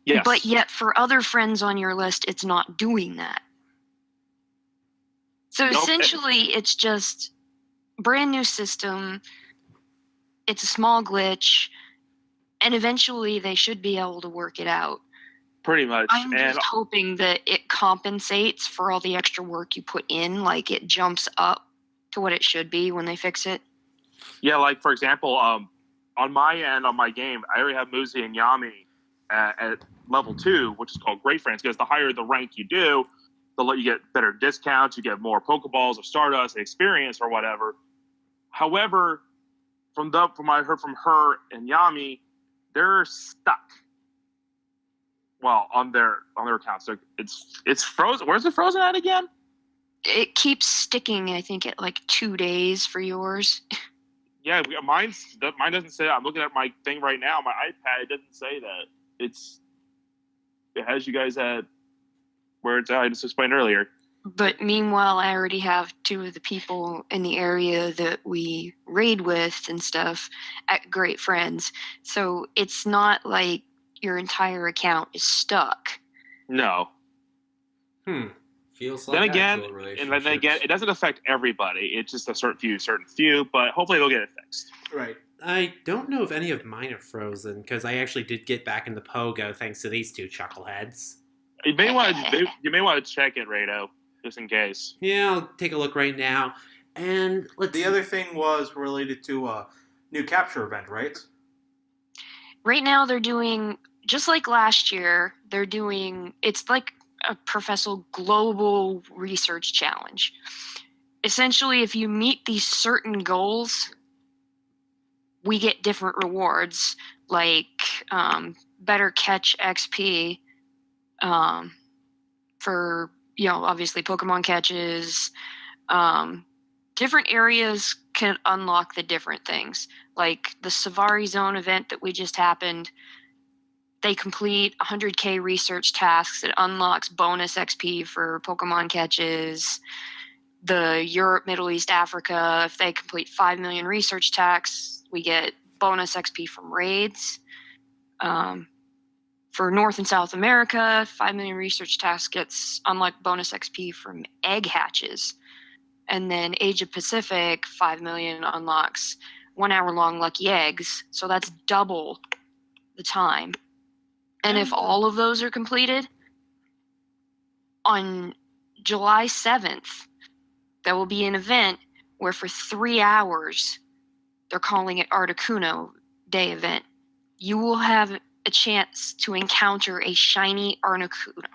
D: yes.
E: But yet, for other friends on your list, it's not doing that. So
D: Nope.
E: essentially, it's just brand new system. It's a small glitch, and eventually they should be able to work it out.
D: Pretty much.
E: I'm
D: And
E: just hoping that it compensates for all the extra work you put in, like it jumps up to what it should be when they fix it.
D: yeah, like for example, on my end, on my game, I already have Muzi and Yami at level 2, which is called Great Friends, because the higher the rank you do, they'll let you get better discounts, you get more Pokeballs or Stardust experience or whatever. However, from what I heard from her and Yami, they're stuck. Well, on their accounts, it's frozen. Where's it frozen at again?
E: It keeps sticking, I think, at like 2 days for yours.
D: Yeah, mine doesn't say that. I'm looking at my thing right now, my iPad. It doesn't say that. It has you guys at where it's at. I just explained earlier.
E: But meanwhile, I already have 2 of the people in the area that we raid with and stuff at Great Friends. So it's not like your entire account is stuck.
D: No.
F: Feels like
D: Then again,
F: actual
D: and then again,
F: relationships.
D: it doesn't affect everybody. It's just a certain few. But hopefully they'll get it fixed.
B: Right.
A: I don't know if any of mine are frozen, because I actually did get back into Pogo thanks to these 2 chuckleheads.
D: You may want to check it, Rado, just in case.
A: Yeah, I'll take a look right now. And
B: The other thing was related to a new capture event, right?
E: Right now, they're doing, just like last year, it's like a Professor Global Research Challenge. Essentially, if you meet these certain goals, we get different rewards, like better catch XP for, obviously Pokemon catches. Different areas can unlock the different things. Like the Savari Zone event that we just happened, they complete 100k research tasks. It unlocks bonus XP for Pokemon catches. The Europe, Middle East, Africa, if they complete 5 million research tasks, we get bonus XP from raids. For North and South America, 5 million research tasks gets unlocked bonus XP from egg hatches. And then Asia Pacific, 5 million unlocks 1 hour long lucky eggs. So that's double the time. And if all of those are completed, on July 7th, there will be an event where for 3 hours, they're calling it Articuno Day event, you will have a chance to encounter a shiny Articuno.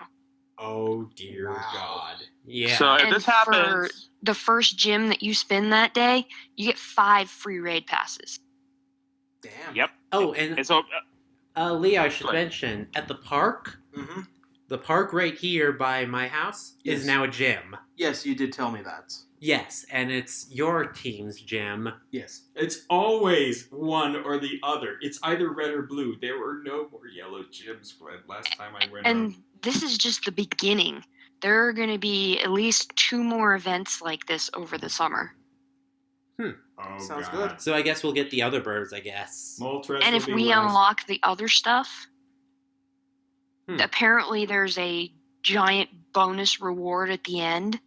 F: Oh dear God.
A: Yeah.
D: So if
E: And
D: this
E: for
D: happens,
E: the first gym that you spin that day, you get 5 free raid passes.
B: Damn.
D: yep.
A: Oh, and
D: And so
A: Leo, I should
D: Good.
A: mention, at the park,
B: Mm-hmm.
A: the park right here by my house
B: Yes.
A: is now a gym.
B: Yes, you did tell me that.
A: Yes, and it's your team's gym.
B: Yes.
C: It's always one or the other. It's either red or blue. There were no more yellow gyms when last time I went.
E: And this is just the beginning. There are going to be at least 2 more events like this over the summer.
C: Oh,
B: Sounds
C: God.
B: good.
A: So I guess we'll get the other birds, I guess.
C: Moltres
E: And
C: will
E: if
C: be
E: we
C: last.
E: unlock the other stuff,
A: Hmm.
E: apparently there's a giant bonus reward at the end.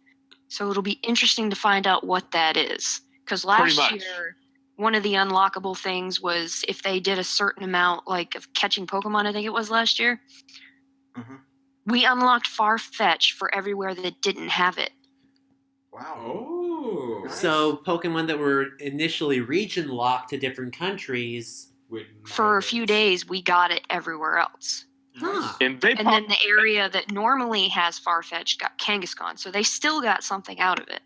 E: So it'll be interesting to find out what that is. Because
D: Pretty
E: last
D: much.
E: year, one of the unlockable things was if they did a certain amount, like of catching Pokemon, I think it was last year,
B: Mhm.
E: we unlocked Farfetch for everywhere that didn't have it.
B: Wow.
C: Oh.
B: Nice.
A: So Pokemon that were initially region locked to different countries.
C: With
E: For a few
C: mileage.
E: days, we got it everywhere else.
A: Huh.
D: and they
E: And then the area that normally has Farfetch got Kangaskhan, so they still got something out of it.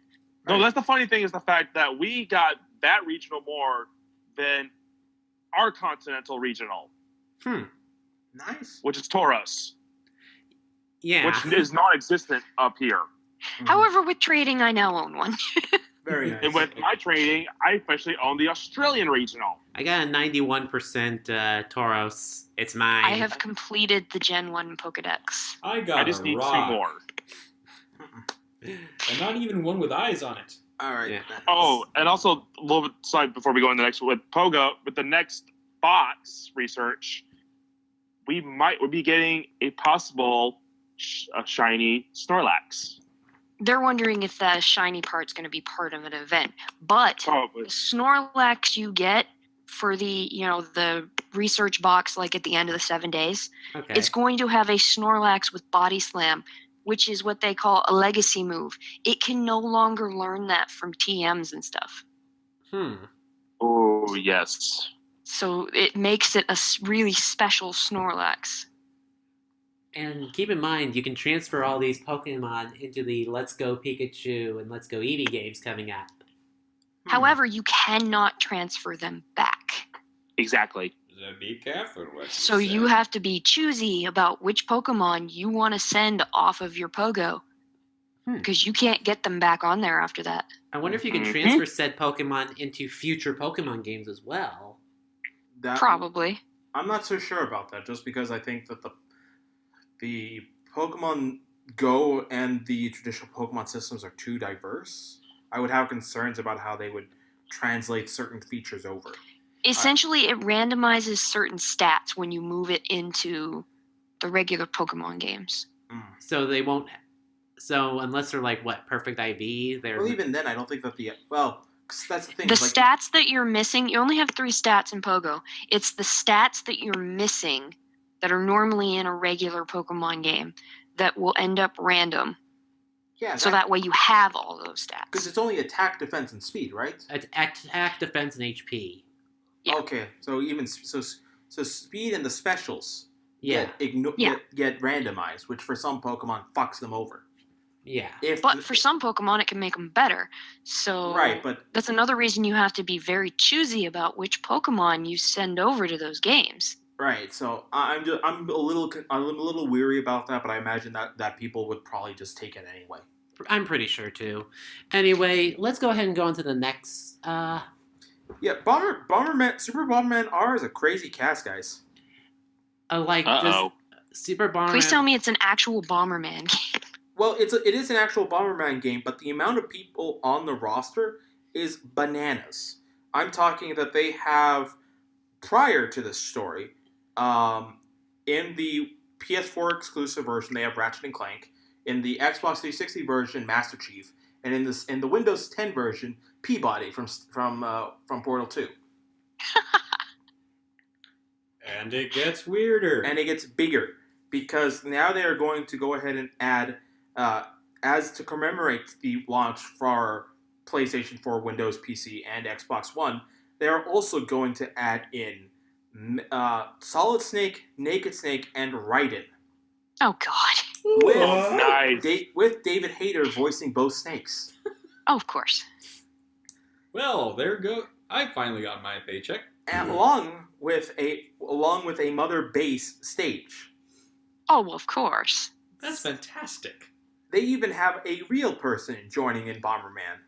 D: No, that's the funny thing is the fact that we got that regional more than our continental regional,
B: Nice.
D: which is Tauros,
A: Yeah.
D: which is non-existent up here.
E: However, with trading, I now own one.
B: Very nice.
D: And with my trading, I officially own the Australian regional.
A: I got a 91% Tauros. It's mine.
E: I have completed the Gen 1 Pokedex.
C: I got
D: I just
C: a
D: need
C: rock,
D: 2 more.
C: and not even one with eyes on it.
B: All right.
A: Yeah.
D: Oh, and also a little bit side before we go into the next with Pogo, with the next box research, we would be getting a possible shiny Snorlax.
E: They're wondering if that shiny part's going to be part of an event. But
D: Probably.
E: the Snorlax you get for the, the research box, like at the end of the 7 days,
A: Okay.
E: it's going to have a Snorlax with Body Slam, which is what they call a legacy move. It can no longer learn that from TMs and stuff.
D: Oh, yes.
E: So it makes it a really special Snorlax.
A: And keep in mind, you can transfer all these Pokemon into the Let's Go Pikachu and Let's Go Eevee games coming up.
E: However, you cannot transfer them back.
D: Exactly.
C: So be careful what
E: So you have to be choosy about which Pokemon you want to send off of your Pogo. Because you can't get them back on there after that.
A: I wonder if you can
D: Mhm.
A: transfer said Pokemon into future Pokemon games as well.
B: That,
E: Probably.
B: I'm not so sure about that, just because I think that the Pokemon Go and the traditional Pokemon systems are too diverse. I would have concerns about how they would translate certain features over.
E: Essentially, it randomizes certain stats when you move it into the regular Pokemon games.
A: So they won't. So unless they're like what perfect IV, they're
B: Well, even then, I don't think that 'cause that's the thing.
E: The
B: is, like,
E: stats that you're missing, you only have 3 stats in Pogo. It's the stats that you're missing that are normally in a regular Pokemon game that will end up random.
B: yeah,
E: So that way you have all those
B: because
E: stats.
B: it's only attack, defense, and speed, right?
A: attack, defense, and HP.
E: Yeah.
B: Okay, so so speed and the specials
A: Yeah,
B: get randomized, which for some Pokemon fucks them over.
A: yeah.
E: But for some Pokemon, it can make them better. So
B: Right, but
E: that's another reason you have to be very choosy about which Pokemon you send over to those games.
B: right. So I'm a little weary about that, but I imagine that people would probably just take it anyway.
A: I'm pretty sure too. Anyway, let's go ahead and go on to the next.
B: Yeah, Bomberman, Super Bomberman R is a crazy cast, guys.
A: Does Super Bomberman...
E: Please tell me it's an actual Bomberman game.
B: Well, it is an actual Bomberman game, but the amount of people on the roster is bananas. I'm talking that they have, prior to this story, in the PS4 exclusive version, they have Ratchet and Clank. In the Xbox 360 version, Master Chief, and in the Windows 10 version, Peabody from Portal 2.
F: And it gets weirder.
B: And it gets bigger because now they are going to go ahead and add, as to commemorate the launch for PlayStation 4, Windows PC, and Xbox One, they are also going to add in Solid Snake, Naked Snake, and Raiden.
E: Oh, God.
B: With David Hayter voicing both snakes.
E: Oh, of course.
F: Well, there go. I finally got my paycheck.
B: And along with a Mother Base stage.
E: Oh, well, of course.
F: That's fantastic.
B: They even have a real person joining in Bomberman.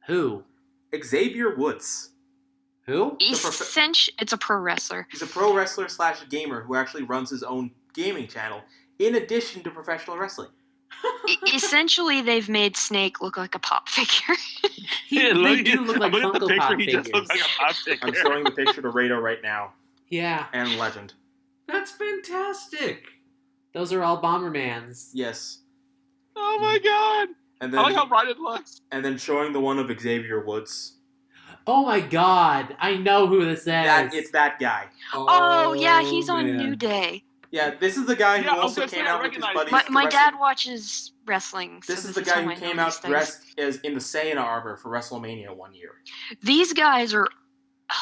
A: Who?
B: Xavier Woods.
A: Who?
E: It's a pro wrestler.
B: He's a pro wrestler / gamer who actually runs his own gaming channel in addition to professional wrestling.
E: Essentially, they've made Snake look like a pop figure.
A: They do look like
D: I'm looking at the
A: Funko
D: picture.
A: Pop
D: He
A: figures.
D: just looks like a pop figure.
B: I'm showing the picture to Rado right now.
A: Yeah.
B: And Legend.
F: That's fantastic.
A: Those are all Bombermans.
B: Yes.
D: Oh my god!
B: And
D: I
B: then
D: like how bright it looks.
B: and then showing the one of Xavier Woods.
A: Oh my god. I know who this is.
B: It's that guy.
E: Oh, yeah, he's on
F: man.
E: New Day.
B: Yeah, this is the guy who
D: Yeah, I was
B: also
D: gonna say,
B: came
D: I
B: out with his
D: recognize
B: buddies.
E: My
B: to
E: dad watches wrestling. So
B: This is the
E: how
B: guy
E: I
B: who
E: know
B: came
E: these
B: out
E: things.
B: dressed as in the Saiyan armor for WrestleMania one year.
E: These guys are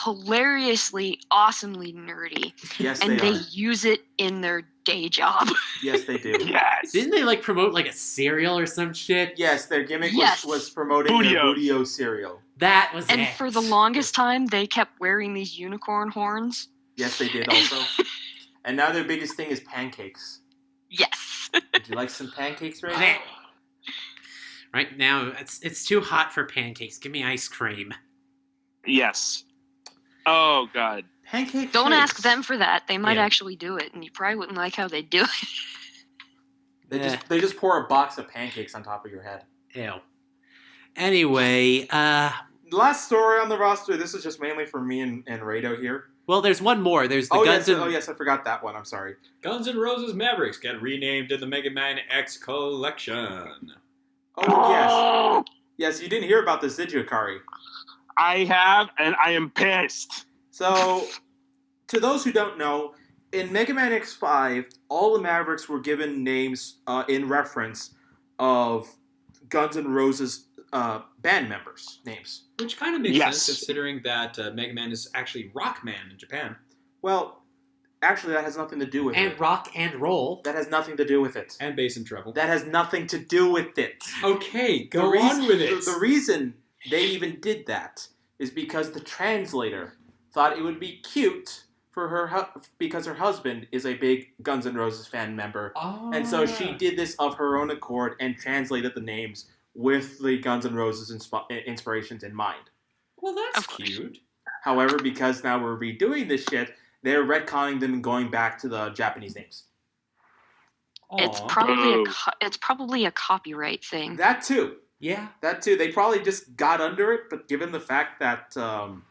E: hilariously, awesomely nerdy,
B: Yes,
E: and
B: they
E: they
B: are.
E: use it in their day job.
B: Yes, they do.
D: Yes.
A: Didn't they promote a cereal or some shit?
B: Yes, their gimmick
E: Yes.
B: was promoting their
D: Bootios.
B: Bootio cereal.
A: That was
E: And
A: it.
E: for the longest time, they kept wearing these unicorn horns.
B: Yes, they did also. And now their biggest thing is pancakes.
E: Yes.
B: Would you like some pancakes, Ray?
A: Right now, it's too hot for pancakes. Give me ice cream.
D: Yes. Oh god.
B: Pancake
E: Don't
B: shakes.
E: ask them for that. They might
A: Yeah.
E: actually do it, and you probably wouldn't like how they do it.
B: They just pour a box of pancakes on top of your head.
A: Ew. Anyway,
B: Last story on the roster. This is just mainly for me and Rado here.
A: well, there's one more. There's the Guns
B: yes, I forgot that one. I'm sorry.
F: Guns N' Roses Mavericks get renamed in the Mega Man X collection.
B: Oh, yes. You didn't hear about this, did you, Akari?
D: I have, and I am pissed.
B: So, to those who don't know, in Mega Man X5, all the Mavericks were given names in reference of Guns N' Roses band members' names.
F: Which kind of makes
D: Yes.
F: sense considering that Mega Man is actually Rockman in Japan.
B: Well, actually, that has nothing to do with
A: and
B: it.
A: rock and roll.
B: That has nothing to do with it.
F: And Bass and Treble.
B: That has nothing to do with it.
F: Okay, go
B: The reason-
F: on with it.
B: The reason they even did that is because the translator thought it would be cute for because her husband is a big Guns N' Roses fan member.
F: Oh.
B: And so she did this of her own accord and translated the names with the Guns N' Roses inspirations in mind.
F: Well, that's
E: Of course.
F: cute.
B: However, because now we're redoing this shit, they're retconning them and going back to the Japanese names.
E: It's
F: Aw.
E: probably a copyright thing.
B: That too.
A: Yeah.
B: That too. They probably just got under it, but given the fact that the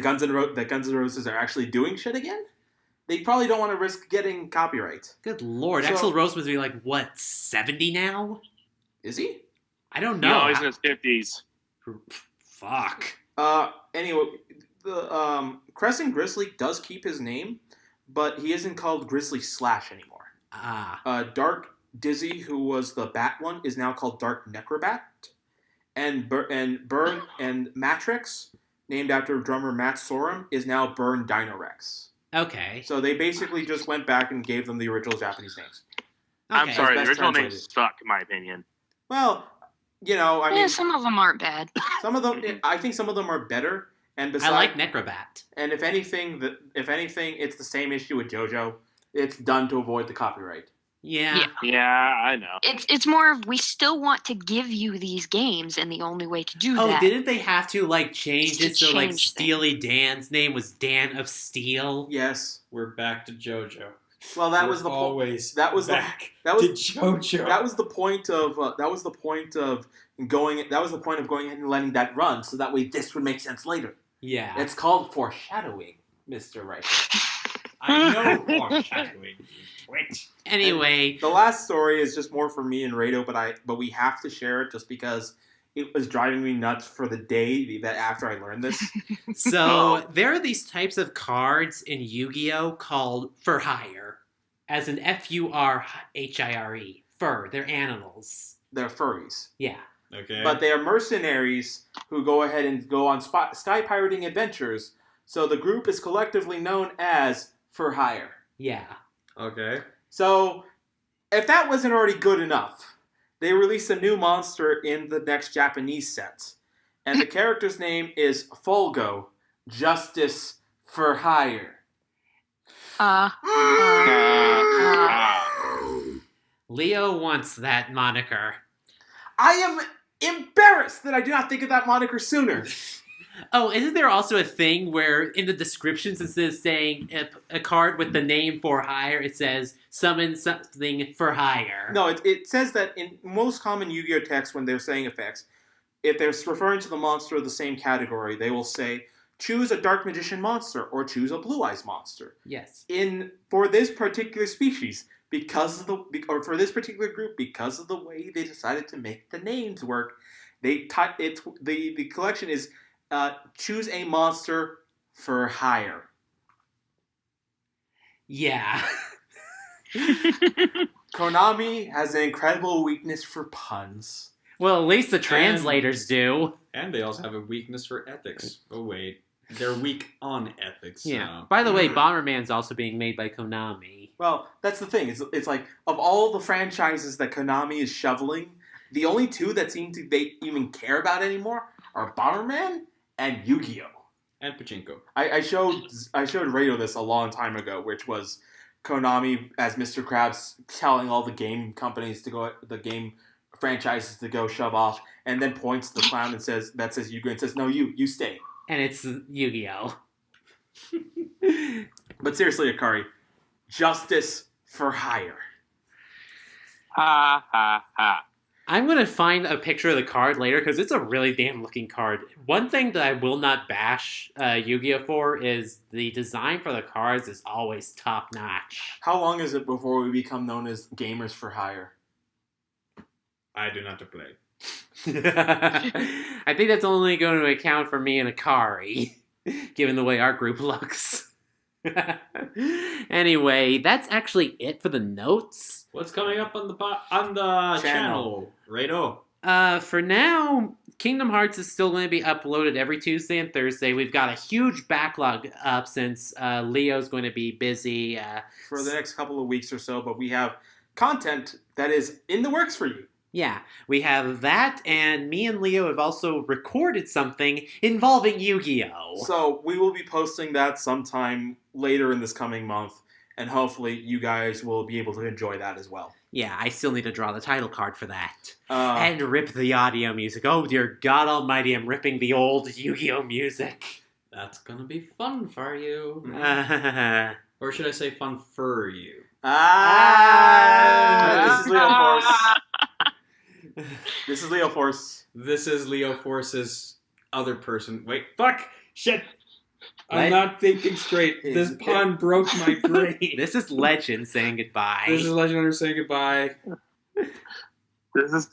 B: Guns N' Roses are actually doing shit again, they probably don't want to risk getting copyright.
A: Good lord.
B: So-
A: Axl Rose must be 70 now?
B: Is he?
A: I don't know.
D: No, he's in his 50s.
A: Fuck.
B: Anyway, the Crescent Grizzly does keep his name, but he isn't called Grizzly Slash anymore.
A: Ah.
B: Dark Dizzy, who was the Bat one, is now called Dark Necrobat, and Burn and Matrix, named after drummer Matt Sorum, is now Burn Dinorex.
A: Okay.
B: So they basically just went back and gave them the original Japanese names.
D: I'm
A: Okay.
D: sorry, the
B: best
D: original
B: translated.
D: names suck, in my opinion.
B: Well, I
E: Yeah,
B: mean,
E: some of them aren't bad.
B: some of them. I think some of them are better. And
A: I
B: besides,
A: like Necrobat.
B: and if anything, it's the same issue with JoJo. It's done to avoid the copyright.
A: Yeah.
D: Yeah, I know.
E: It's more of we still want to give you these games, and the only way to do
A: Oh,
E: that.
A: didn't they have to like change it
E: It's a
A: so like
E: change thing.
A: Steely Dan's name was Dan of Steel?
B: Yes.
F: We're back to JoJo.
B: Well, that
F: We're
B: was the
F: always
B: that was
F: back
B: that was
F: to JoJo.
B: that was the point of going ahead and letting that run, so that way this would make sense later.
A: Yeah.
B: It's called foreshadowing, Mr. Wright.
F: I know foreshadowing. Wait.
A: Anyway,
B: The last story is just more for me and Rado, but we have to share it just because it was driving me nuts for the day that after I learned this.
A: so there are these types of cards in Yu-Gi-Oh! Called for hire, as in Furhire. Fur. They're animals.
B: They're furries.
A: Yeah.
F: Okay.
B: But they are mercenaries who go ahead and go on sky pirating adventures, so the group is collectively known as For Hire.
A: Yeah.
F: Okay.
B: So, if that wasn't already good enough, they released a new monster in the next Japanese set. And the character's name is Folgo, Justice for Hire.
A: Leo wants that moniker.
B: I am embarrassed that I do not think of that moniker sooner.
A: Oh, isn't there also a thing where in the descriptions instead of saying a card with the name for hire, it says summon something for hire?
B: No, it says that in most common Yu-Gi-Oh! Texts when they're saying effects, if they're referring to the monster of the same category, they will say, choose a Dark Magician monster or choose a Blue Eyes monster.
A: Yes.
B: For this particular species, for this particular group, because of the way they decided to make the names work, the collection is choose a monster for hire.
A: Yeah.
B: Konami has an incredible weakness for puns.
A: Well, at least the translators do.
F: And they also have a weakness for ethics. Oh, wait. They're weak on ethics.
A: Yeah. By the way, Bomberman's also being made by Konami.
B: Well, that's the thing. It's like, of all the franchises that Konami is shoveling, the only two that seem to they even care about anymore are Bomberman and Yu-Gi-Oh!
F: And Pachinko.
B: I showed Rado this a long time ago, which was Konami as Mr. Krabs telling all the game companies the game franchises to go shove off, and then points to the clown and says Yu-Gi-Oh! And says, no, you stay.
A: And it's Yu-Gi-Oh!
B: But seriously, Akari, justice for hire.
D: Ha ha ha.
A: I'm going to find a picture of the card later because it's a really damn looking card. One thing that I will not bash Yu-Gi-Oh! For is the design for the cards is always top notch.
B: How long is it before we become known as gamers for hire?
F: I do not play.
A: I think that's only going to account for me and Akari, given the way our group looks. Anyway, that's actually it for the notes.
F: What's coming up on the channel? Rado.
A: For now, Kingdom Hearts is still going to be uploaded every Tuesday and Thursday. We've got a huge backlog up since Leo's going to be busy
B: For the next couple of weeks or so, but we have content that is in the works for you.
A: Yeah, we have that, and me and Leo have also recorded something involving Yu-Gi-Oh!
B: So we will be posting that sometime later in this coming month, and hopefully you guys will be able to enjoy that as well.
A: Yeah, I still need to draw the title card for that. And rip the audio music. Oh, dear God almighty, I'm ripping the old Yu-Gi-Oh! Music.
F: That's gonna be fun for you.
A: Uh,
F: Or should I say fun for you?
B: This is Leo Force. This is Leo Force.
F: This is Leo Force's other person. Wait, fuck! Shit!
C: I'm
A: Let-
C: not thinking straight. This pun broke my brain.
A: this is Legend saying goodbye.
C: This is Legendary saying goodbye.
D: This is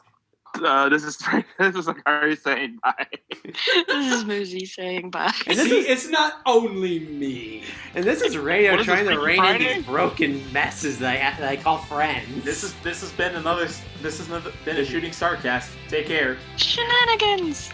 D: Akari saying bye.
E: This is Moosey saying bye.
A: And this
C: See,
A: is-
C: it's not only me.
A: And this is Radio
D: What is
A: trying
D: this,
A: to
D: Freaky
A: rein in
D: Friday?
A: these broken messes that I call friends.
B: This has been a shooting Starcast. Take care.
E: Shenanigans!